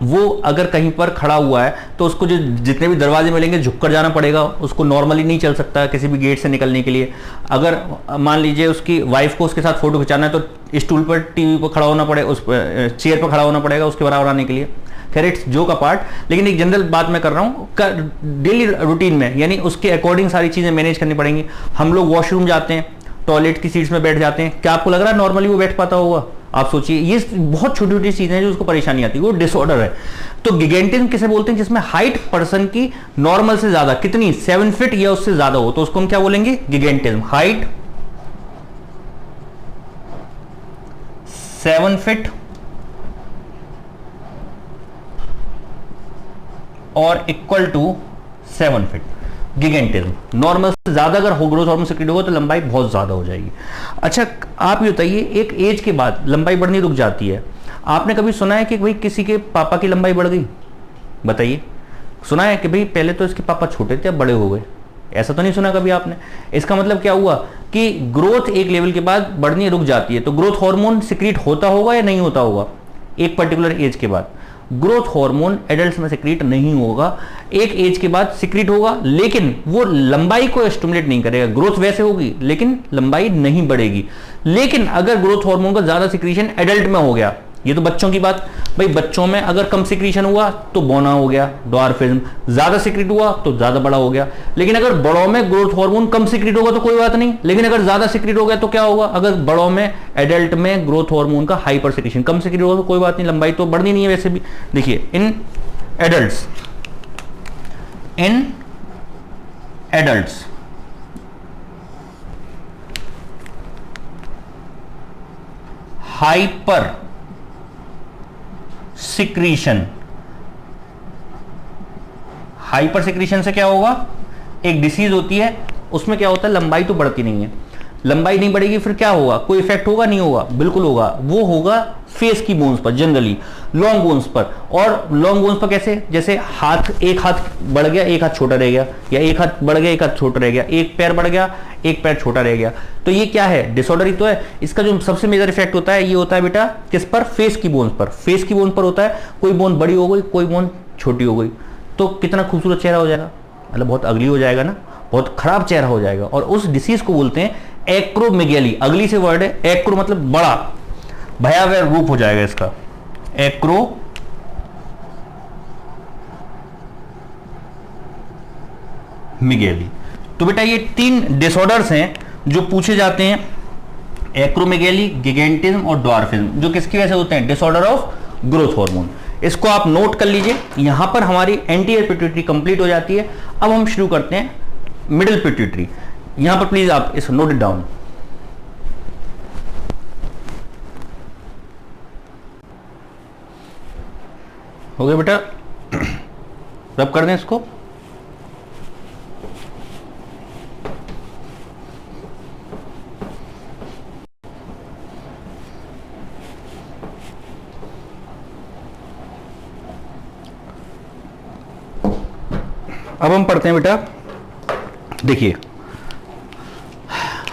[SPEAKER 1] वो अगर कहीं पर खड़ा हुआ है तो उसको जो जितने भी दरवाजे मिलेंगे झुककर जाना पड़ेगा, उसको नॉर्मली नहीं चल सकता किसी भी गेट से निकलने के लिए। अगर मान लीजिए उसकी वाइफ को उसके साथ फोटो खिंचाना है तो स्टूल पर, टीवी पर खड़ा होना पड़ेगा, उस चेयर पर खड़ा होना पड़ेगा उसके बराबर आने के लिए। खैर इट्स जोक अपार्ट, लेकिन एक जनरल बात मैं कर रहा हूँ, डेली रूटीन में, यानी उसके अकॉर्डिंग सारी चीजें मैनेज करनी पड़ेंगी। हम लोग वॉशरूम जाते हैं, टॉयलेट की सीट्स में बैठ जाते हैं, क्या आपको लग रहा है नॉर्मली वो बैठ पाता होगा? आप सोचिए, ये बहुत छोटी छोटी चीजें हैं जो उसको परेशानी आती है, वो डिसऑर्डर है। तो गिगेंटिज्म किसे बोलते हैं, जिसमें हाइट पर्सन की नॉर्मल से ज्यादा, कितनी, 7 फीट या उससे ज्यादा हो, तो उसको हम क्या बोलेंगे, गिगेंटिज्म। हाइट 7 फीट और इक्वल टू 7 फीट, गिगेंटिज्म। नॉर्मल से ज्यादा अगर हो ग्रोथ हार्मोन सिक्रीट होगा तो लंबाई बहुत ज्यादा हो जाएगी। अच्छा, आप ये बताइए, एक एज के बाद लंबाई बढ़नी रुक जाती है। आपने कभी सुना है कि भाई किसी के पापा की लंबाई बढ़ गई? बताइए, सुना है कि भाई पहले तो इसके पापा छोटे थे अब बड़े हो गए? ऐसा तो नहीं सुना कभी आपने। इसका मतलब क्या हुआ कि ग्रोथ एक लेवल के बाद बढ़नी रुक जाती है। तो ग्रोथ हार्मोन सिक्रीट होता होगा या नहीं होता होगा एक पर्टिकुलर एज के बाद? ग्रोथ हार्मोन एडल्ट्स में सिक्रीट नहीं होगा, एक एज के बाद सिक्रीट होगा, लेकिन वो लंबाई को स्टिमुलेट नहीं करेगा। ग्रोथ वैसे होगी लेकिन लंबाई नहीं बढ़ेगी। लेकिन अगर ग्रोथ हार्मोन का ज्यादा सिक्रीशन एडल्ट में हो गया, ये तो बच्चों की बात, भाई बच्चों में अगर कम सिक्रीशन हुआ तो बौना हो गया, ड्वार्फिज्म, ज्यादा सिक्रीट हुआ तो ज्यादा बड़ा हो गया। लेकिन अगर बड़ों में ग्रोथ हार्मोन कम सिक्रीट होगा तो कोई बात नहीं, लेकिन अगर ज्यादा सिक्रीट हो गया तो क्या होगा, अगर बड़ों में एडल्ट में ग्रोथ हार्मोन का हाइपर सिक्रीशन, कम सिक्रीट होगा तो कोई बात नहीं, लंबाई तो बढ़नी नहीं है वैसे भी। देखिए, in adults hyper secretion, hyper secretion से क्या होगा, एक डिसीज होती है, उसमें क्या होता है, लंबाई तो बढ़ती नहीं है, लंबाई नहीं बढ़ेगी, फिर क्या होगा, कोई इफेक्ट होगा? नहीं होगा, बिल्कुल होगा। वो होगा फेस की बोन्स पर, जनरली लॉन्ग बोन्स पर। और लॉन्ग बोन्स पर कैसे, जैसे हाथ, एक हाथ बढ़ गया एक हाथ छोटा रह गया, या एक हाथ बढ़ गया एक हाथ छोटा रह गया, एक पैर बढ़ गया एक पैर छोटा रह गया, तो ये क्या है, डिसऑर्डर ही तो है। इसका जो सबसे मेजर इफेक्ट होता है ये होता है बेटा किस पर, फेस की बोन्स पर। फेस की बोन पर होता है, कोई बोन बड़ी हो गई कोई बोन छोटी हो गई, तो कितना खूबसूरत चेहरा हो जाएगा, मतलब बहुत अगली हो जाएगा ना, बहुत खराब चेहरा हो जाएगा। और उस डिसीज को बोलते हैं एक्रोमेगैली। अगली से वर्ड है एक्रो, मतलब बड़ा, भयावह रूप हो जाएगा इसका, एक्रो मिगेली। तो बेटा ये 3 डिसऑर्डर्स हैं जो पूछे जाते हैं, एक्रोमेगैली, गिगेंटिज्म और ड्वार्फिज्म, जो किसकी वजह से होते हैं, डिसऑर्डर ऑफ ग्रोथ हार्मोन। इसको आप नोट कर लीजिए। यहां पर हमारी एंटीरियर पिट्यूटरी कंप्लीट हो जाती है। अब हम शुरू करते हैं मिडिल पिट्यूटरी। यहां पर प्लीज आप इसको नोट इट डाउन। हो गया बेटा, रब कर दें इसको। अब हम पढ़ते हैं बेटा, देखिए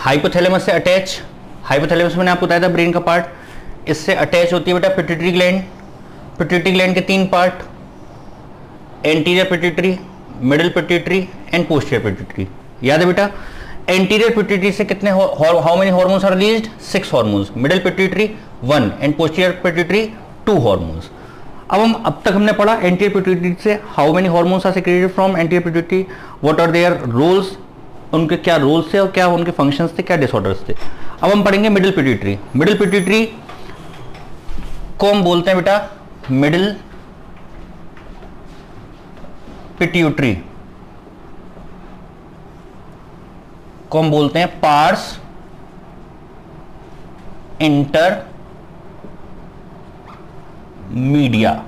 [SPEAKER 1] हाइपोथैलेमस से अटैच, हाइपोथैलेमस मैंने आपको बताया था ब्रेन का पार्ट, इससे अटैच होती है बेटा पिट्यूटरी ग्लैंड। पिट्यूटरी ग्लैंड के 3 part, anterior pituitary, middle pituitary and posterior pituitary. याद है बेटा? एंटीरियर पिट्यूटरी से कितने how many hormones are released? 6 hormones, middle pituitary 1 and posterior pituitary 2 hormones. अब तक हमने पढ़ा एंटीरियर पिट्यूटरी से how many hormones are secreted from anterior pituitary, what are their roles, उनके क्या रोल्स थे और क्या उनके फंक्शंस थे, क्या डिसऑर्डर्स थे। अब हम पढ़ेंगे मिडिल पिट्यूटरी। मिडिल पिट्यूटरी को हम बोलते हैं बेटा मिडिल पिट्यूटरी को हम बोलते हैं pars intermedia.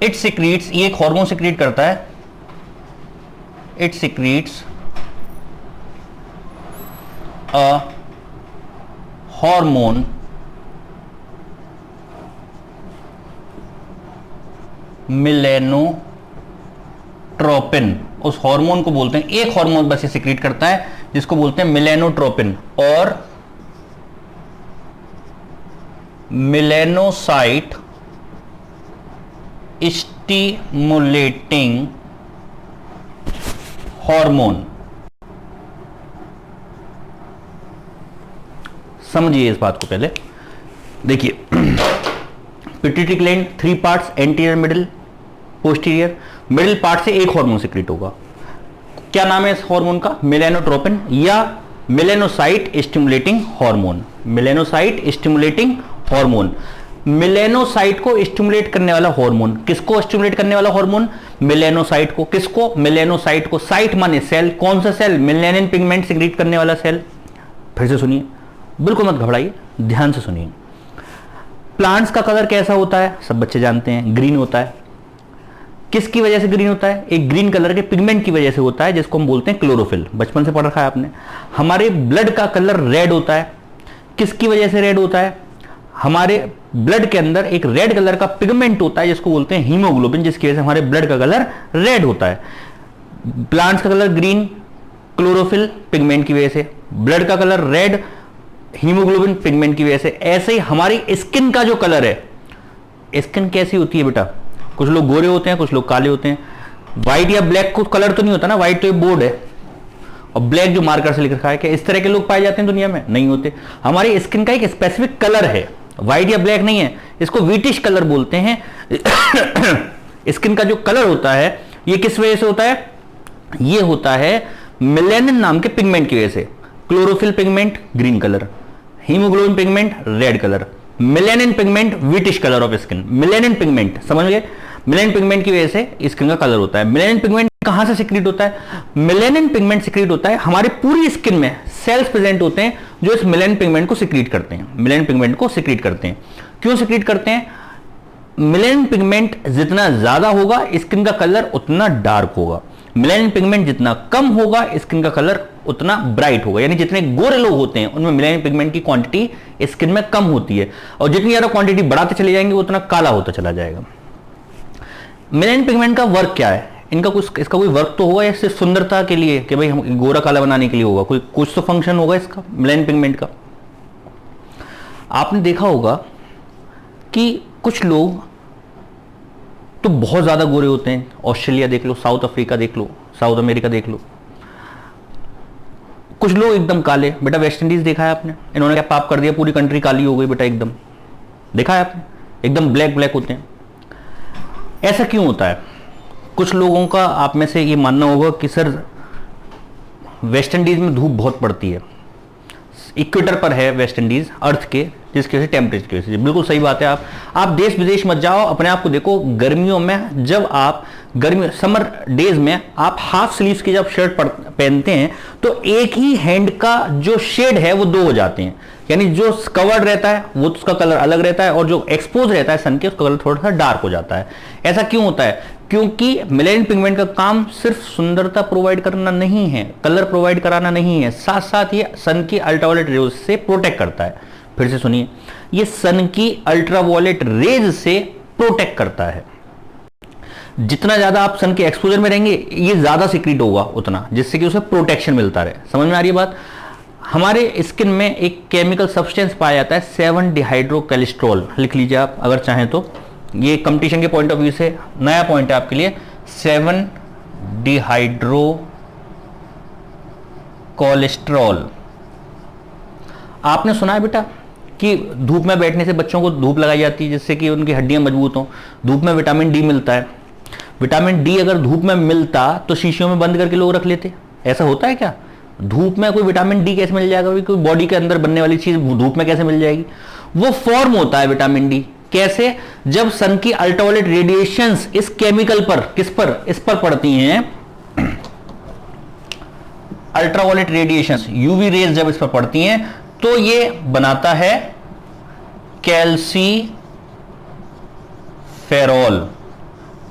[SPEAKER 1] It secretes, ये एक हार्मोन सिक्रीट करता है, it secretes a hormone melanotropin. उस हार्मोन को बोलते हैं, एक हार्मोन बस ये सिक्रीट करता है जिसको बोलते हैं मिलेनोट्रोपिन और मिलेनोसाइट स्टिमुलेटिंग हार्मोन। समझिए इस बात को पहले देखिए। Pituitary gland 3 parts, anterior, middle, posterior. Middle part से एक हार्मोन सिक्रीट होगा, क्या नाम है इस हार्मोन का? मिलेनोट्रोपिन या melanocyte stimulating hormone. Melanocyte stimulating hormone, melanocyte को स्टिमुलेट करने वाला हार्मोन। किसको स्टिमुलेट करने वाला हार्मोन? मिलेनोसाइट को। किसको? मिलेनोसाइट को। साइट माने सेल, कौन सा सेल? मेलानिन पिगमेंट सिक्रीट करने वाला सेल। फिर से सुनिए, बिल्कुल मत घबराइए, ध्यान से सुनिए। प्लांट्स का कलर कैसा होता है? सब बच्चे जानते हैं, ग्रीन होता है। किसकी वजह से ग्रीन होता है? एक ग्रीन कलर के पिगमेंट की वजह से होता है जिसको हम बोलते हैं क्लोरोफिल। बचपन से पढ़ रखा है आपने। हमारे ब्लड का कलर रेड होता है, किसकी वजह से रेड होता है? हमारे ब्लड के अंदर एक रेड कलर का पिगमेंट होता है जिसको बोलते हैं हीमोग्लोबिन, जिसकी वजह से हमारे ब्लड का कलर रेड होता है। प्लांट्स का कलर ग्रीन, क्लोरोफिल पिगमेंट की वजह से। ब्लड का कलर रेड, हीमोग्लोबिन पिगमेंट की वजह से। ऐसे ही हमारी स्किन का जो कलर है, स्किन कैसी होती है बेटा? कुछ लोग गोरे होते हैं, कुछ लोग काले होते हैं। व्हाइट या ब्लैक को कलर तो नहीं होता ना, व्हाइट तो ये बोर्ड है और ब्लैक जो मार्कर से लिख रखा है। क्या इस तरह के लोग पाए जाते हैं दुनिया में? नहीं होते। हमारी स्किन का एक स्पेसिफिक कलर है, व्हाइट या ब्लैक नहीं है, इसको व्हीटिश कलर बोलते हैं। स्किन का जो कलर होता है ये किस वजह से होता है? ये होता है मेलानिन नाम के पिगमेंट की वजह से। Chlorophyll pigment green colour, haemoglobin pigment red colour, melanin pigment wheatish colour of skin. Melanin pigment समझ गए? मेलानिन पिगमेंट की वजह से स्किन का कलर होता है। मेलानिन पिगमेंट कहां से सिक्रीट होता है? मेलानिन पिगमेंट सिक्रीट होता है हमारी पूरी स्किन में। सेल्स प्रेजेंट होते हैं जो इस मेलानिन पिगमेंट को सिक्रीट करते हैं। मेलानिन पिगमेंट को सिक्रीट करते हैं। क्यों सिक्रीट करते हैं? मेलानिन पिगमेंट जितना ज्यादा होगा स्किन का कलर उतना डार्क होगा, मेलानिन पिगमेंट जितना कम होगा स्किन का कलर उतना ब्राइट होगा। यानी जितने गोरे लोग होते हैं उनमें मेलानिन पिगमेंट की क्वांटिटी स्किन में कम होती है और जितनी ज्यादा क्वांटिटी बढ़ाते चले जाएंगे उतना काला होता चला जाएगा। मेलानिन पिगमेंट का वर्क क्या है? इसका कोई वर्क तो होगा या सिर्फ सुंदरता के लिए कि भाई हम गोरा काला बनाने के लिए होगा? कुछ तो फंक्शन होगा इसका मेलानिन पिगमेंट का। आपने देखा होगा कि कुछ लोग तो बहुत ज्यादा गोरे होते हैं। ऑस्ट्रेलिया देख लो, साउथ अफ्रीका देख लो, साउथ अमेरिका देख लो। कुछ लोग एकदम काले। बेटा वेस्ट इंडीज देखा है आपने? इन्होंने क्या पाप कर दिया, पूरी कंट्री काली हो गई बेटा एकदम। देखा है आपने? एकदम ब्लैक ब्लैक होते हैं। ऐसा क्यों होता है? कुछ लोगों का आप में से ये मानना होगा कि सर वेस्ट इंडीज में धूप बहुत पड़ती है, इक्वेटर पर है वेस्ट इंडीज अर्थ के, जिसकी वजह से टेम्परेचर की वजह से। बिल्कुल सही बात है। आप देश विदेश मत जाओ, अपने आप को देखो। गर्मियों में जब आप समर डेज में आप हाफ स्लीव्स की जब शर्ट पहनते हैं तो एक ही हैंड का जो शेड है वो 2 हो जाते हैं। यानी जो कवर्ड रहता है वो उसका कलर अलग रहता है और जो एक्सपोज रहता है सन के उसका कलर थोड़ा सा डार्क हो जाता है। ऐसा क्यों होता है? क्योंकि मेलानिन पिगमेंट का काम सिर्फ सुंदरता प्रोवाइड करना नहीं है, कलर प्रोवाइड कराना नहीं है, साथ साथ ये सन की अल्ट्रावायलेट रेज से प्रोटेक्ट करता है। फिर से सुनिए, ये सन की अल्ट्रावायलेट रेज से प्रोटेक्ट करता है। जितना ज्यादा आप सन के एक्सपोजर में रहेंगे ये ज्यादा सिक्रीट होगा उतना, जिससे कि उसे प्रोटेक्शन मिलता रहे। समझ में आ रही है बात? हमारे स्किन में एक केमिकल सब्सटेंस पाया जाता है 7 डिहाइड्रोकोलेस्ट्रॉल, लिख लीजिए आप अगर चाहें तो। ये कंपटीशन के पॉइंट ऑफ व्यू से नया पॉइंट है आपके लिए, 7 डिहाइड्रोकोलेस्ट्रॉल। आपने सुना है बेटा कि धूप में बैठने से बच्चों को धूप लगाई जाती है जिससे कि उनकी हड्डियां मजबूत हों। धूप में विटामिन डी मिलता है। विटामिन डी अगर धूप में मिलता तो शीशियों में बंद करके लोग रख लेते। ऐसा होता है क्या? धूप में कोई विटामिन डी कैसे मिल जाएगा? कोई बॉडी के अंदर बनने वाली चीज धूप में कैसे मिल जाएगी? वो फॉर्म होता है विटामिन डी। कैसे? जब सन की अल्ट्रावायलेट रेडिएशंस इस केमिकल पर, किस पर, इस पर पड़ती हैं, अल्ट्रावायलेट रेडिएशंस, यूवी रेज जब इस पर पड़ती हैं तो ये बनाता है कैल्सीफेरॉल,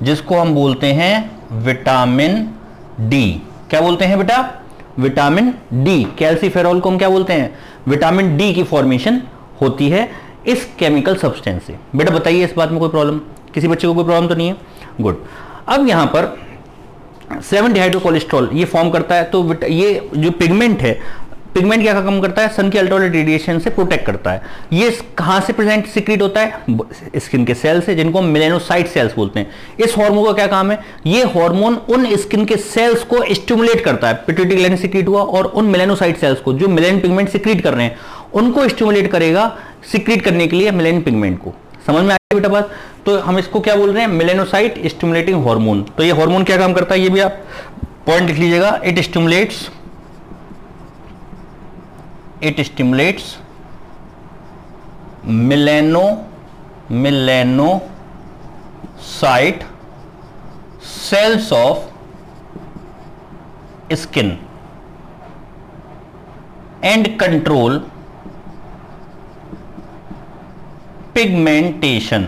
[SPEAKER 1] जिसको हम बोलते हैं विटामिन डी। क्या बोलते हैं बेटा? Vitamin D. कैल्सीफेरॉल को हम क्या बोलते हैं? विटामिन डी की फॉर्मेशन होती है इस केमिकल सब्सटेंस से। बेटा बताइए इस बात में कोई प्रॉब्लम? किसी बच्चे को कोई प्रॉब्लम तो नहीं है? गुड। अब यहां पर 7 डिहाइड्रोकोलेस्ट्रॉल ये फॉर्म करता है, तो ये जो पिगमेंट है, पिगमेंट क्या काम करता है? सन की अल्ट्रावायलेट रेडिएशन से प्रोटेक्ट करता है। ये कहां से प्रेजेंट सिक्रीट होता है? स्किन के सेल से, जिनको हम मेलेनोसाइट सेल्स बोलते हैं। इस हार्मोन का क्या काम है? ये हार्मोन उन स्किन के सेल्स को स्टिमुलेट करता है। पिट्यूटरी ग्लैंड सिक्रीट हुआ और उन मेलेनोसाइट सेल्स को, जो मेलेनिन पिगमेंट सिक्रीट कर रहे हैं, उनको स्टिमुलेट करेगा सिक्रीट करने के लिए मेलेनिन पिगमेंट को। समझ में आ गई बेटा बात? तो हम इसको क्या बोल रहे हैं? Melanocyte stimulating hormone. तो ये हार्मोन क्या काम करता है ये भी आप पॉइंट लिख लीजिएगा। It stimulates melanocyte sales of skin and control pigmentation.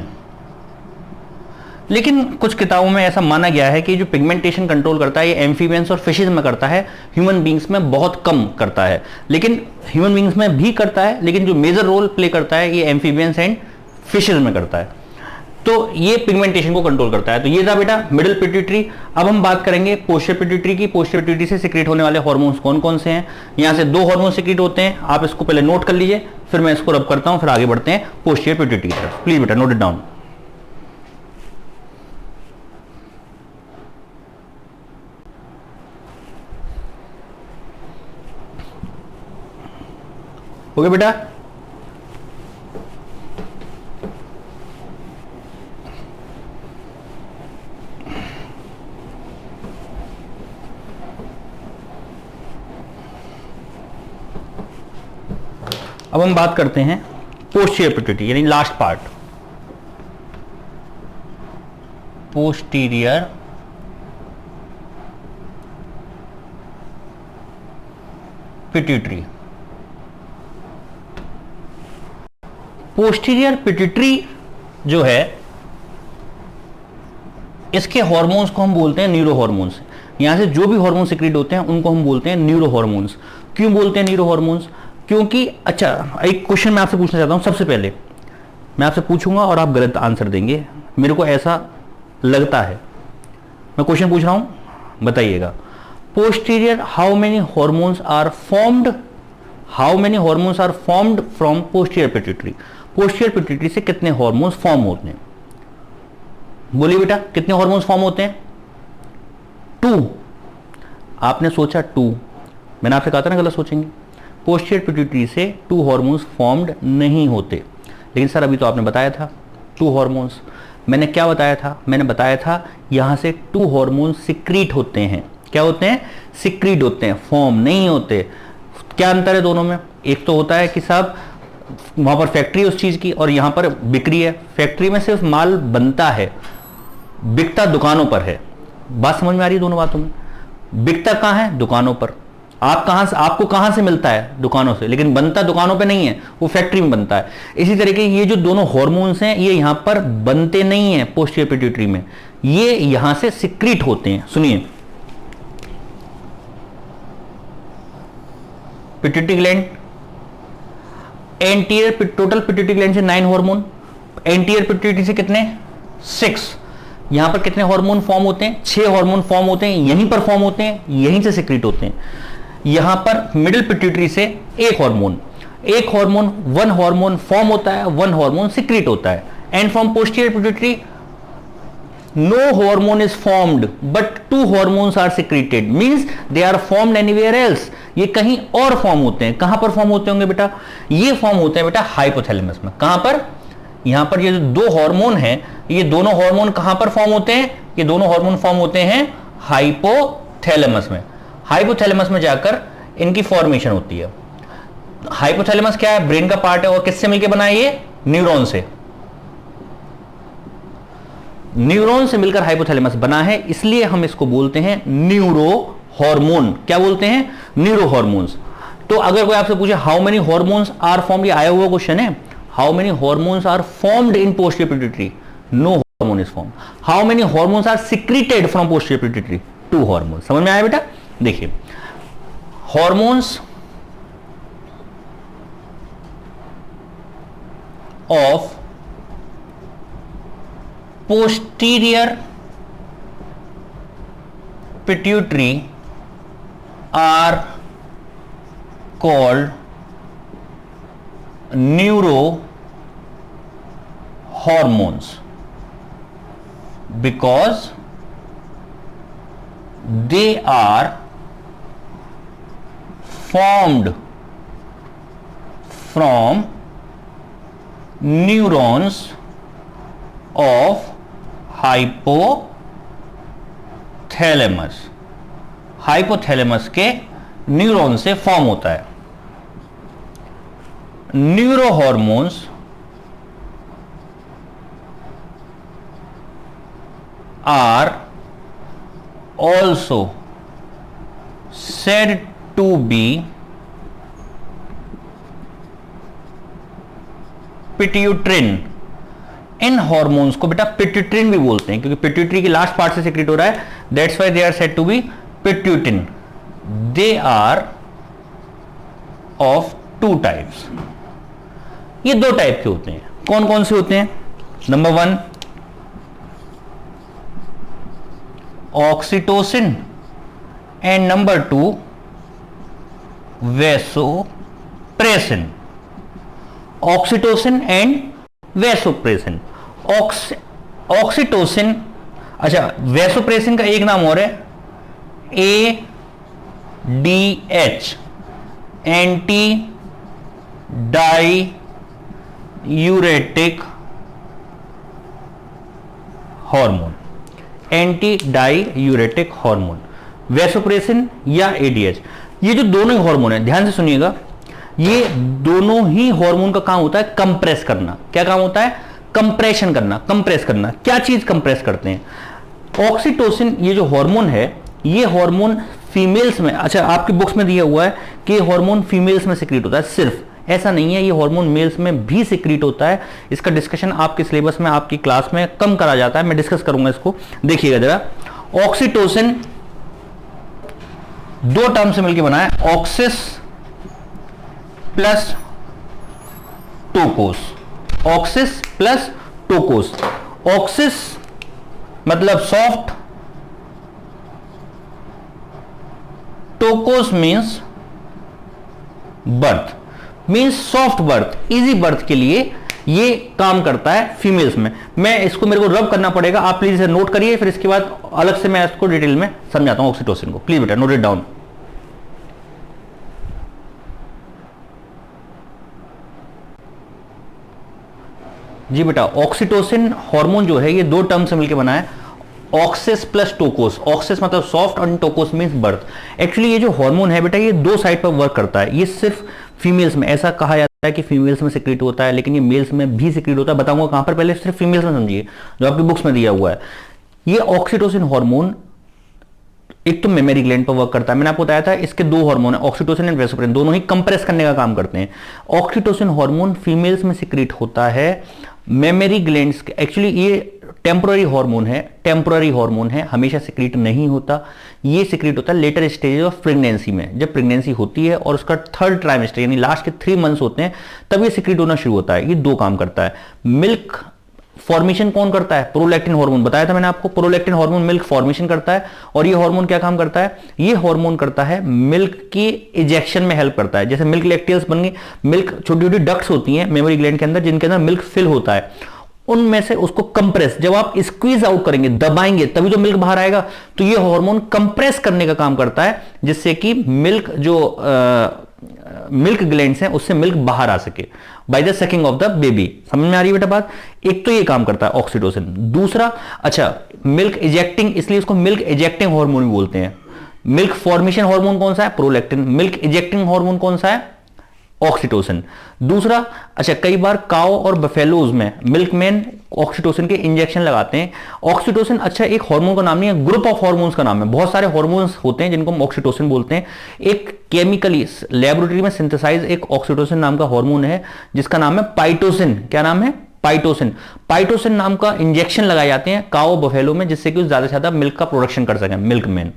[SPEAKER 1] लेकिन कुछ किताबों में ऐसा माना गया है कि जो पिगमेंटेशन कंट्रोल करता है ये एम्फीबियंस और फिशेज में करता है, ह्यूमन बींग्स में बहुत कम करता है। लेकिन ह्यूमन बींग्स में भी करता है, लेकिन जो मेजर रोल प्ले करता है ये एम्फीबियंस एंड फिशेज में करता है। तो ये पिगमेंटेशन को कंट्रोल करता है। तो ये था बेटा मिडिल पिट्यूटरी। अब हम बात करेंगे पोस्टीरियर पिट्यूटरी की। पोस्टीरियर पिट्यूटरी से सिक्रीट होने वाले हार्मोन्स कौन कौन से हैं? यहां से 2 हार्मोन सिक्रीट होते हैं। आप इसको पहले नोट कर लीजिए, फिर मैं इसको रब करता हूं, फिर आगे बढ़ते हैं पोस्टीरियर पिट्यूटरी की तरफ। प्लीज बेटा नोट इट डाउन। ओके बेटा, अब हम बात करते हैं पोस्टीरियर पिट्यूटरी यानी last part. Posterior pituitary. Posterior pituitary जो है, इसके हार्मोन्स को हम बोलते हैं न्यूरो हार्मोन्स। यहां से जो भी हार्मोन सिक्रीट होते हैं उनको हम बोलते हैं न्यूरो हार्मोन्स। क्यों बोलते हैं न्यूरो हार्मोन्स? क्योंकि अच्छा, एक क्वेश्चन मैं आपसे पूछना चाहता हूं। सबसे पहले मैं आपसे पूछूंगा और आप गलत आंसर देंगे, मेरे को ऐसा लगता है। मैं क्वेश्चन पूछ रहा हूं, बताइएगा। Posterior how many hormones are formed? How many hormones are formed from posterior pituitary? Posterior pituitary से कितने हार्मोन्स फॉर्म होते हैं? बोलिए बेटा, कितने हार्मोन्स फॉर्म होते हैं? 2। आपने सोचा 2। मैंने आपसे कहा था ना गलत सोचेंगे। पोस्टीरियर पिट्यूटरी से 2 हार्मोन्स फॉर्म्ड नहीं होते। लेकिन सर अभी तो आपने बताया था 2 हार्मोन्स। मैंने क्या बताया था? मैंने बताया था यहां से 2 हार्मोन्स सिक्रीट होते हैं। क्या होते हैं? सिक्रीट होते हैं, फॉर्म नहीं होते। क्या अंतर है दोनों में? एक तो होता है कि साहब वहां पर फैक्ट्री उस चीज की और यहां पर बिक्री है। फैक्ट्री में सिर्फ माल बनता है, बिकता दुकानों पर है। बात समझ में आ रही है दोनों बातों में? बिकता कहां है? दुकानों पर। आप कहां से, आपको कहां से मिलता है? दुकानों से। लेकिन बनता दुकानों पे नहीं है, वो फैक्ट्री में बनता है। इसी तरीके ये जो दोनों हार्मोन्स हैं ये यहां पर बनते नहीं है पोस्टीरियर पिट्यूटरी में, ये यहां से सिक्रीट होते हैं। सुनिए, pituitary gland, anterior total pituitary gland से 9 हार्मोन, एंटीरियर पिट्यूटरी से कितने? 6। यहां पर कितने हार्मोन फॉर्म होते हैं? 6 हार्मोन फॉर्म होते हैं, यहीं पर फॉर्म होते हैं, यहीं से सिक्रीट होते हैं। यहां पर मिडिल पिट्यूटरी से एक हार्मोन वन हार्मोन फॉर्म होता है, वन हार्मोन सिक्रीट होता है। And from posterior pituitary no hormone is formed but 2 hormones are secreted, means they are formed anywhere else। ये कहीं और फॉर्म होते हैं। कहां पर फॉर्म होते होंगे बेटा? ये फॉर्म होते हैं बेटा हाइपोथैलेमस में। कहां पर? यहां पर ये जो 2 हार्मोन हैं, ये दोनों हार्मोन कहां पर फॉर्म होते हैं? ये दोनों हार्मोन फॉर्म होते हैं हाइपोथैलेमस में। हाइपोथैलेमस में जाकर इनकी फॉर्मेशन होती है। हाइपोथैलेमस क्या है? ब्रेन का पार्ट है। और किससे मिलकर बना है ये? न्यूरॉन से। न्यूरॉन से मिलकर हाइपोथैलेमस बना है, इसलिए हम इसको बोलते हैं न्यूरो हार्मोन। क्या बोलते हैं? Neurohormones. तो अगर कोई आपसे पूछे how many hormones are formed, ये आया हुआ क्वेश्चन है, how many hormones are formed in posterior pituitary? No hormone is formed. How many hormones are secreted from posterior pituitary? 2 hormone. समझ में आया बेटा? देखिए, hormones of posterior pituitary are called neurohormones because they are formed from neurons of hypothalamus. Hypothalamus के neuron से form होता है। Neurohormones are also said to be pituitrin. इन हार्मोन्स को बेटा पिट्यूट्रिन भी बोलते हैं, क्योंकि पिट्यूटरी की लास्ट पार्ट से सिक्रीट हो रहा है, that's why they are said to be pituitrin. They are of 2 types. ये 2 टाइप के होते हैं। कौन कौन से होते हैं? Number 1 oxytocin and number 2 vasopressin. Oxytocin and vasopressin. Oxytocin, अच्छा वैसोप्रेसिन का एक नाम और है ADH, anti diuretic hormone. Anti diuretic hormone vasopressin या ADH, ये जो दोनों हार्मोन है, ध्यान से सुनिएगा, ये दोनों ही हार्मोन का काम होता है कंप्रेस करना। क्या काम होता है? कंप्रेशन करना, कंप्रेस करना। क्या चीज कंप्रेस करते हैं? ऑक्सीटोसिन, ये जो हार्मोन है, ये हार्मोन फीमेल्स में, अच्छा आपकी बुक्स में दिया हुआ है कि ये हार्मोन फीमेल्स में सिक्रीट होता है, सिर्फ ऐसा नहीं है, ये हार्मोन मेल्स में भी सिक्रीट होता है। इसका डिस्कशन आपके सिलेबस में, आपकी क्लास में कम करा जाता है, मैं डिस्कस करूंगा इसको, देखिएगा जरा। ऑक्सीटोसिन 2 टर्म से मिलकर बना है, oxys plus tokos. Oxys plus tokos. Oxys मतलब soft, tokos means birth, means soft birth, easy birth के लिए ये काम करता है फीमेल्स में। मैं इसको, मेरे को रब करना पड़ेगा, आप प्लीज इसे नोट करिए, फिर इसके बाद अलग से मैं इसको डिटेल में समझाता हूं ऑक्सीटोसिन को। प्लीज बेटा नोट इट डाउन। जी बेटा, ऑक्सीटोसिन हार्मोन जो है ये 2 टर्म से मिलकर बना है, ऑक्सिस प्लस टोकोस। ऑक्सिस मतलब सॉफ्ट और टोकोस मींस बर्थ। एक्चुअली ये जो हार्मोन है बेटा, ये 2 साइड पर वर्क करता है। ये सिर्फ फीमेल्स में, ऐसा कहा जाता है कि फीमेल्स में सिक्रीट होता है, लेकिन ये मेल्स में भी सिक्रीट होता है। बताऊंगा कहां पर, पहले सिर्फ फीमेल्स में समझिए, जो आपकी बुक्स में दिया हुआ है। ये ऑक्सीटोसिन हार्मोन एक तो मेमोरी ग्लैंड पर वर्क करता है, मैंने आपको बताया था। इसके 2 हार्मोन है, ऑक्सीटोसिन एंड वैसोप्रेसिन, दोनों ही कंप्रेस करने का काम करते हैं। ऑक्सीटोसिन हार्मोन फीमेल्स में सिक्रीट होता है मेमोरी ग्लैंड्स। एक्चुअली ये टेम्पोररी हार्मोन है, टेम्पोररी हार्मोन है, हमेशा सिक्रीट नहीं होता। ये सिक्रीट होता है लेटर स्टेज ऑफ प्रेगनेंसी में, जब प्रेगनेंसी होती है और उसका 3rd ट्राइमेस्टर यानी लास्ट के 3 मंथ्स होते हैं, तब ये सिक्रीट होना शुरू होता है। ये 2 काम करता है। मिल्क फॉर्मेशन कौन करता है? प्रोलैक्टिन हार्मोन, बताया था मैंने आपको, प्रोलैक्टिन हार्मोन मिल्क फॉर्मेशन करता है। और ये हार्मोन क्या काम करता है? ये हार्मोन करता है मिल्क की इजेक्शन में हेल्प करता है। जैसे मिल्क लैक्टियल्स बन गई, मिल्क छोटी छोटी डक्ट्स होती हैं मेमोरी ग्लैंड के अंदर जिनके अंदर मिल्क फिल होता है, उनमें से उसको कंप्रेस, जब आप स्क्वीज आउट करेंगे, दबाएंगे, तभी तो मिल्क बाहर आएगा। तो ये हार्मोन कंप्रेस करने का काम करता है, जिससे कि मिल्क जो मिल्क ग्लैंड्स हैं उससे मिल्क बाहर आ सके by the sucking of the baby. समझ में आ रही है बेटा बात? एक तो ये काम करता है ऑक्सीटोसिन। दूसरा, अच्छा, मिल्क इजेक्टिंग, इसलिए इसको मिल्क इजेक्टिंग हार्मोन भी बोलते हैं। मिल्क फॉर्मेशन हार्मोन कौन सा है? प्रोलैक्टिन। मिल्क इजेक्टिंग हार्मोन कौन सा है? ऑक्सीटोसिन। दूसरा, अच्छा, कई बार काओ और बफेलोज में मिल्कमैन ऑक्सीटोसिन के इंजेक्शन लगाते हैं। ऑक्सीटोसिन, अच्छा, एक हार्मोन का नाम नहीं है, ग्रुप ऑफ हार्मोन्स का नाम है। बहुत सारे हार्मोन्स होते हैं जिनको हम ऑक्सीटोसिन बोलते हैं। एक केमिकली लेबोरेटरी में सिंथेसाइज एक ऑक्सीटोसिन नाम का हार्मोन है जिसका नाम है पाइटोसिन। क्या नाम है? पाइटोसिन। पाइटोसिन नाम का इंजेक्शन लगाए जाते हैं काओ बफेलो में, जिससे कि ज्यादा से ज्यादा मिल्क का प्रोडक्शन कर सकें मिल्कमैन।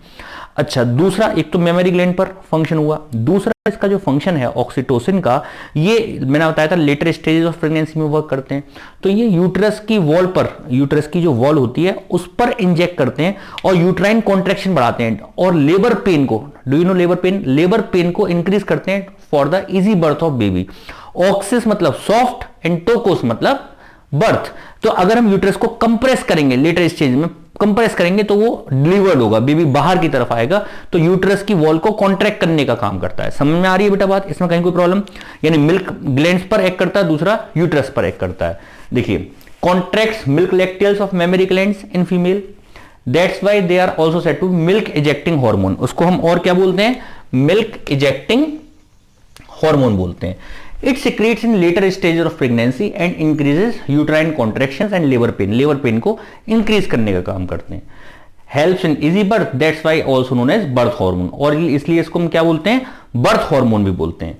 [SPEAKER 1] अच्छा, दूसरा, एक तो मेमोरी ग्लैंड पर फंक्शन हुआ। दूसरा, इसका जो फंक्शन है ऑक्सीटोसिन का, ये मैंने बताया था लेटर स्टेजेस ऑफ प्रेगनेंसी में वर्क करते हैं। तो ये यूट्रस की वॉल पर, यूट्रस की जो वॉल होती है उस पर इंजेक्ट करते हैं और यूट्राइन कॉन्ट्रैक्शन बढ़ाते हैं और लेबर पेन को, do you know labour pain, labour pain को इंक्रीज करते हैं for the easy birth of baby. Oxes मतलब सॉफ्ट एंड टोकोस मतलब बर्थ। तो अगर हम यूट्रस को कंप्रेस करेंगे, लेटर स्टेज में कंप्रेस करेंगे, तो वो डिलीवर्ड होगा, बेबी बाहर की तरफ आएगा। तो यूट्रस की वॉल को कॉन्ट्रैक्ट करने का काम करता है। समझ में आ रही है बेटा बात? इसमें कहीं कोई प्रॉब्लम? यानी मिल्क ग्लैंड्स पर एक्ट करता है, दूसरा यूट्रस पर एक्ट करता है। देखिए, contracts milk lacteals of mammary glands in female, that's why they are also said to milk ejecting hormone. उसको हम और क्या बोलते हैं? मिल्क इजेक्टिंग हार्मोन बोलते हैं। It secretes in later stages of pregnancy and increases uterine contractions and labor pain. Labor pain को increase करने का काम करते हैं। Helps in easy birth, that's why also known as birth hormone. और इसलिए इसको हम क्या बोलते हैं? birth hormone भी बोलते हैं।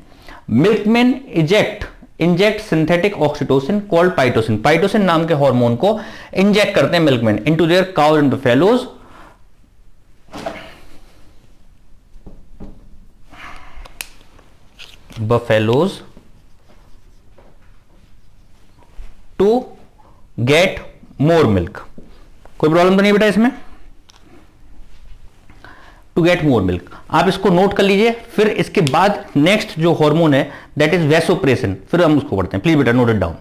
[SPEAKER 1] Milkmen inject synthetic oxytocin called pitocin. Pitocin नाम के हार्मोन को इंजेक्ट करते हैं milkman into their cows and buffaloes. To get more milk. कोई प्रॉब्लम तो नहीं बेटा इसमें? टू गेट मोर मिल्क, आप इसको नोट कर लीजिए। फिर इसके बाद नेक्स्ट जो हार्मोन है दैट इज वैसोप्रेसिन, फिर हम उसको पढ़ते हैं। प्लीज बेटा नोट इट डाउन।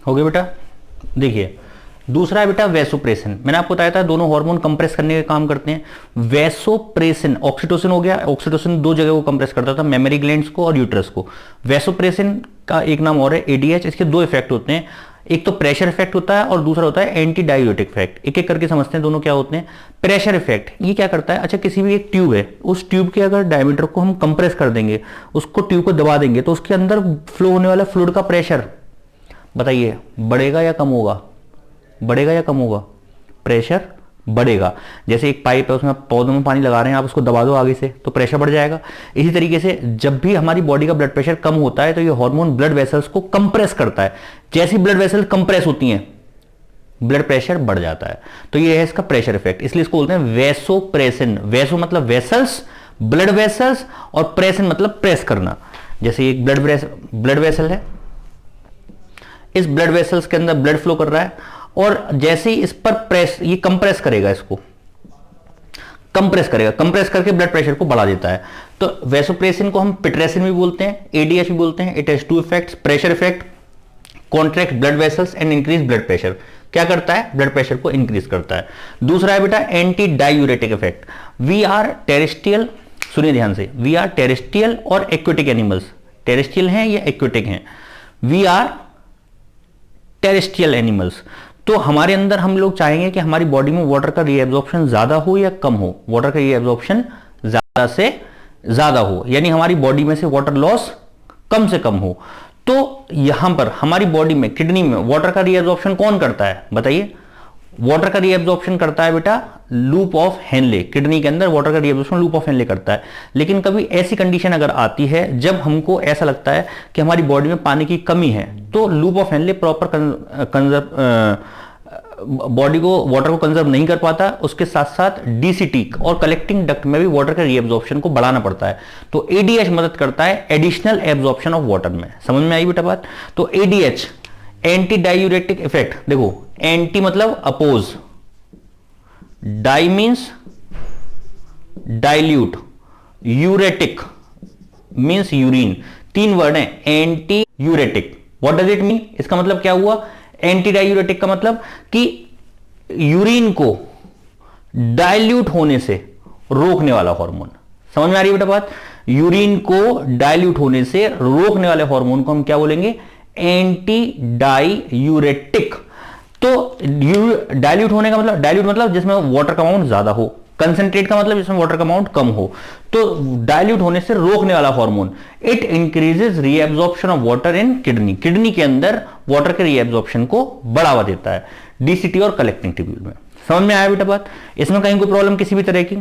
[SPEAKER 1] हो गया बेटा? देखिए, दूसरा है बेटा वैसोप्रेसिन। मैंने आपको बताया था दोनों हार्मोन कंप्रेस करने का काम करते हैं। वैसोप्रेसिन, ऑक्सीटोसिन हो गया, ऑक्सीटोसिन दो जगह को कंप्रेस करता था, मेमोरी ग्लैंड्स को और यूट्रस को। वैसोप्रेसिन का एक नाम और है एडीएच। इसके दो इफेक्ट होते हैं, एक तो प्रेशर इफेक्ट होता है और दूसरा होता है एंटी डायूरेटिक इफेक्ट। एक एक करके समझते हैं दोनों क्या होते हैं। प्रेशर इफेक्ट ये क्या करता है? अच्छा, किसी भी एक ट्यूब है, उस ट्यूब के अगर डायमीटर को हम कंप्रेस कर देंगे, उसको ट्यूब को दबा देंगे, तो उसके अंदर फ्लो होने वाला फ्लूइड का प्रेशर बताइए बढ़ेगा या कम होगा? बढ़ेगा या कम होगा? प्रेशर बढ़ेगा। जैसे एक पाइप है, उसमें पौधों में पानी लगा रहे हैं, आप उसको दबा दो आगे से तो प्रेशर बढ़ जाएगा। इसी तरीके से जब भी हमारी बॉडी का ब्लड प्रेशर कम होता है तो ये हार्मोन ब्लड वेसल्स को कंप्रेस करता है। जैसी ब्लड वेसल्स कंप्रेस होती हैं ब्लड प्रेशर बढ़ जाता है। तो ये है इसका प्रेशर इफेक्ट, इसलिए इसको बोलते हैं वैसोप्रेसिन। वैसो मतलब वेसल्स, ब्लड वेसल्स, और प्रेसिन मतलब प्रेस करना। जैसे एक ब्लड वेसल है, इस ब्लड वेसल्स के अंदर ब्लड फ्लो कर रहा है और जैसे ही इस पर प्रेस, ये कंप्रेस करेगा, इसको कंप्रेस करेगा, कंप्रेस करके ब्लड प्रेशर को बढ़ा देता है। तो वैसोप्रेसिन को हम पिट्रेसिन भी बोलते हैं, एडीएच भी बोलते हैं। It has two effects, pressure effect, contract blood vessels and increase blood pressure. क्या करता है? ब्लड प्रेशर को इंक्रीज करता है। दूसरा है बेटा anti diuretic effect. We are terrestrial, सुनिए ध्यान से, वी आर टेरेस्ट्रियल और एक्वेटिक एनिमल्स। टेरेस्ट्रियल हैं या एक्वेटिक हैं? We are terrestrial animals. तो हमारे अंदर हम लोग चाहेंगे कि हमारी बॉडी में वाटर का रीएब्जॉर्प्शन ज्यादा हो या कम हो? वाटर का रीएब्जॉर्प्शन ज्यादा से ज्यादा हो, यानी हमारी बॉडी में से वाटर लॉस कम से कम हो। तो यहां पर हमारी बॉडी में, किडनी में वाटर का रीएब्जॉर्प्शन कौन करता है बताइए? वाटर का रीएब्जॉर्प्शन करता है बेटा लूप ऑफ हेनले। किडनी के अंदर वाटर का रीएब्जॉर्प्शन लूप ऑफ हेनले करता है। लेकिन कभी ऐसी कंडीशन अगर आती है जब हमको ऐसा लगता है कि हमारी बॉडी में पानी की कमी है, तो loop of Henle proper body को वाटर को कंजर्व नहीं कर पाता, उसके साथ साथ डीसीटी और कलेक्टिंग डक्ट में भी वाटर का रीएब्जॉर्प्शन को बढ़ाना पड़ता है। तो एडीएच मदद करता है एडिशनल एब्जॉर्प्शन ऑफ वाटर में। समझ में आई बेटा बात? तो एडीएच एंटी डायूरेटिक इफेक्ट, देखो एंटी मतलब oppose, di means dilute, uretic means urine, तीन वर्ड है anti uretic. What does it mean? इसका मतलब क्या हुआ? एंटी डायूरेटिक का मतलब कि यूरिन को डाइल्यूट होने से रोकने वाला हार्मोन। समझ में आ रही है बेटा बात? यूरिन को डाइल्यूट होने से रोकने वाले हार्मोन को हम क्या बोलेंगे? Anti diuretic. तो डाइल्यूट होने का मतलब, डाइल्यूट मतलब जिसमें वाटर का अमाउंट ज्यादा हो, कंसेंट्रेट का मतलब जिसमें वाटर का अमाउंट कम हो। तो डाइल्यूट होने से रोकने वाला hormone. It increases reabsorption of water in kidney, kidney के अंदर वाटर के रीएब्जॉर्प्शन को बढ़ावा देता है डीसीटी और कलेक्टिंग ट्यूब्यूल में। समझ में आया बेटा बात? इसमें कहीं कोई प्रॉब्लम किसी भी तरह की?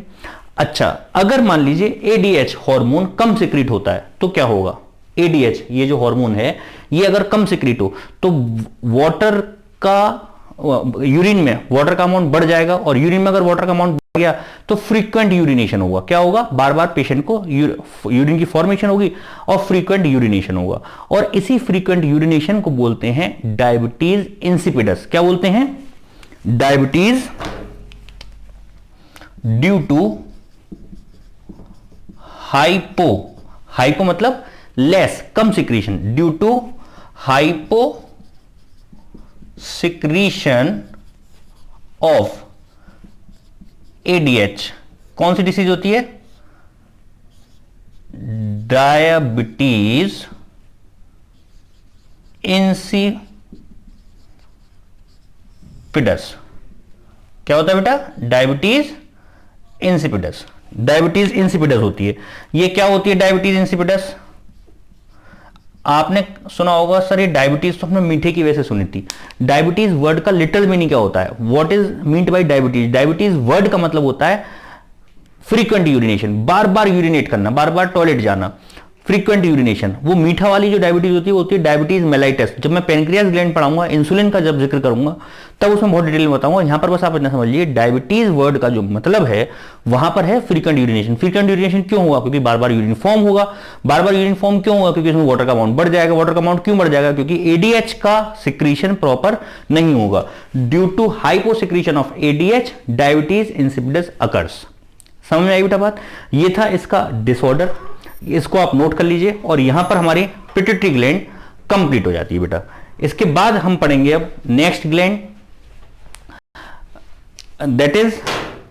[SPEAKER 1] अच्छा, अगर मान लीजिए एडीएच हार्मोन कम सिक्रीट होता है तो क्या होगा? एडीएच ये जो हार्मोन है ये अगर कम सिक्रीट हो तो वाटर का, यूरिन में वाटर का अमाउंट बढ़ जाएगा, और यूरिन में अगर वाटर का अमाउंट बढ़ गया तो फ्रीक्वेंट यूरिनेशन होगा। क्या होगा? बार बार पेशेंट को यूरिन की फॉर्मेशन होगी और फ्रीक्वेंट यूरिनेशन होगा, और इसी फ्रीक्वेंट यूरिनेशन को बोलते हैं डायबिटीज इंसिपिडस। क्या बोलते हैं? Diabetes due to hypo, hypo मतलब लेस, कम secretion, due to hypo secretion of ADH. कौन सी डिसीज होती है? Diabetes insipidus. क्या होता है बेटा? Diabetes insipidus. डायबिटीज इंसिपिडस होती है। ये क्या होती है डायबिटीज इंसिपिडस? आपने सुना होगा सर ये डायबिटीज तो हमने मीठे की वजह से सुनी थी। डायबिटीज वर्ड का लिटरल मीनिंग क्या होता है? What is meant by diabetes? Diabetes word का मतलब होता है फ्रीक्वेंट यूरिनेशन, बार बार यूरिनेट करना, बार बार टॉयलेट जाना, फ्रीक्वेंट यूरिनेशन। वो मीठा वाली जो डायबिटीज होती है वो होती है डायबिटीज मेलाइटस। जब मैं पेनक्रियास ग्लैंड पढ़ाऊंगा, इंसुलिन का जब जिक्र करूंगा तब उसमें बहुत डिटेल में बताऊंगा। यहां पर बस आप इतना समझिए डायबिटीज वर्ड का जो मतलब है वहां पर है फ्रीक्वेंट यूरिनेशन। फ्रीक्वेंट यूरिनेशन क्यों हुआ? क्योंकि बार बार यूरिन फॉर्म होगा। बार बार यूरिन फॉर्म क्यों होगा? क्योंकि उसमें वाटर का अमाउंट बढ़ जाएगा। वाटर का अमाउंट क्यों बढ़ जाएगा? क्योंकि एडीएच का सिक्रीशन प्रॉपर नहीं होगा। Due to hypo secretion of ADH diabetes insipidus occurs. समझ में आई बेटा बात? ये था इसका डिसऑर्डर, इसको आप नोट कर लीजिए, और यहां पर हमारी पिट्यूटरी ग्लैंड कंप्लीट हो जाती है बेटा। इसके बाद हम पढ़ेंगे अब next gland, that is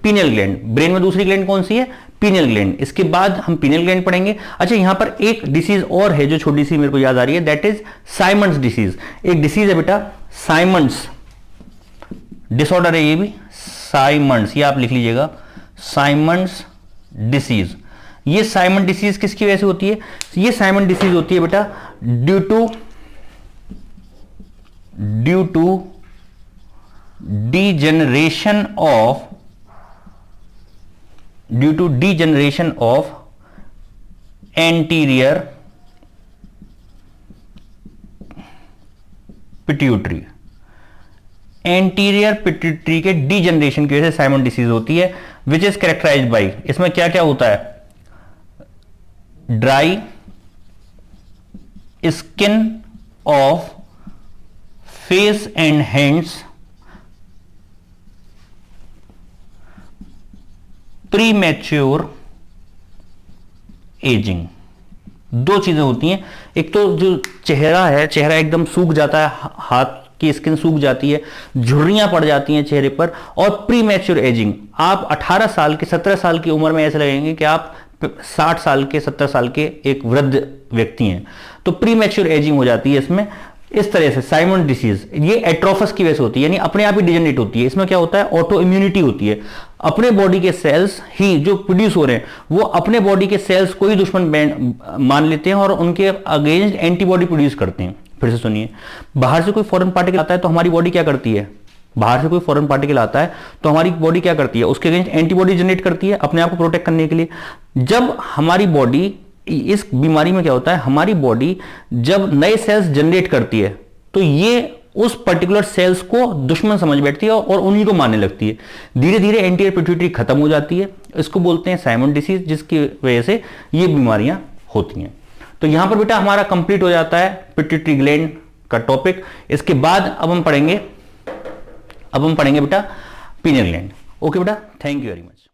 [SPEAKER 1] pineal gland. Brain में दूसरी ग्लैंड कौन सी है? Pineal gland. इसके बाद हम पीनियल ग्लैंड पढ़ेंगे। अच्छा, यहां पर एक डिसीज और है जो छोटी सी मेरे को याद आ रही है, दैट इज साइमंड्स डिसीज। एक डिसीज है बेटा साइमंड्स डिसऑर्डर है ये भी, साइमंड्स, ये आप लिख लीजिएगा, साइमंड्स डिसीज। ये साइमन डिसीज किसकी वजह से होती है? ये साइमन डिसीज होती है बेटा due to degeneration of anterior pituitary. Anterior pituitary के डीजेनरेशन की वजह से साइमन डिसीज होती है, विच इज कैरेक्टराइज्ड बाय, इसमें क्या क्या होता है? Dry skin of face and hands, premature ageing. दो चीजें होती हैं, एक तो जो चेहरा है, चेहरा एकदम सूख जाता है, हाथ की स्किन सूख जाती है, झुर्रियां पड़ जाती हैं चेहरे पर, और प्रीमैच्योर एजिंग। आप 18 साल के 17 साल की उम्र में ऐसे लगेंगे कि आप 60 साल के 70 साल के एक वृद्ध व्यक्ति हैं। तो प्रीमैच्योर एजिंग हो जाती है इसमें। इस तरह से साइमन डिसीज ये एट्रोफस की वजह से होती है, यानी अपने आप ही डिजेनरेट होती है। इसमें क्या होता है? ऑटो इम्यूनिटी होती है। अपने बॉडी के सेल्स ही जो प्रोड्यूस हो रहे हैं वो अपने बॉडी के सेल्स को ही दुश्मन मान लेते हैं और उनके अगेंस्ट एंटीबॉडी प्रोड्यूस करते हैं। फिर से सुनिए, बाहर से कोई फॉरेन पार्टिकल आता है तो हमारी बॉडी क्या करती है? बाहर से कोई फॉरेन पार्टिकल आता है तो हमारी बॉडी क्या करती है? उसके अगेंस्ट एंटीबॉडी जनरेट करती है अपने आप को प्रोटेक्ट करने के लिए। जब हमारी बॉडी, इस बीमारी में क्या होता है, हमारी बॉडी जब नए सेल्स जनरेट करती है तो ये उस पर्टिकुलर सेल्स को दुश्मन समझ बैठती है और उन्हीं को मारने लगती है। धीरे धीरे एंटीरियर पिट्यूटरी खत्म हो जाती है। इसको बोलते हैं साइमन डिसीज, जिसकी वजह से ये बीमारियां होती हैं। तो यहां पर बेटा हमारा कंप्लीट हो जाता है पिट्यूटरी ग्लैंड का टॉपिक। इसके बाद अब हम पढ़ेंगे बेटा पीनियल ग्लैंड। ओके बेटा, थैंक यू वेरी मच।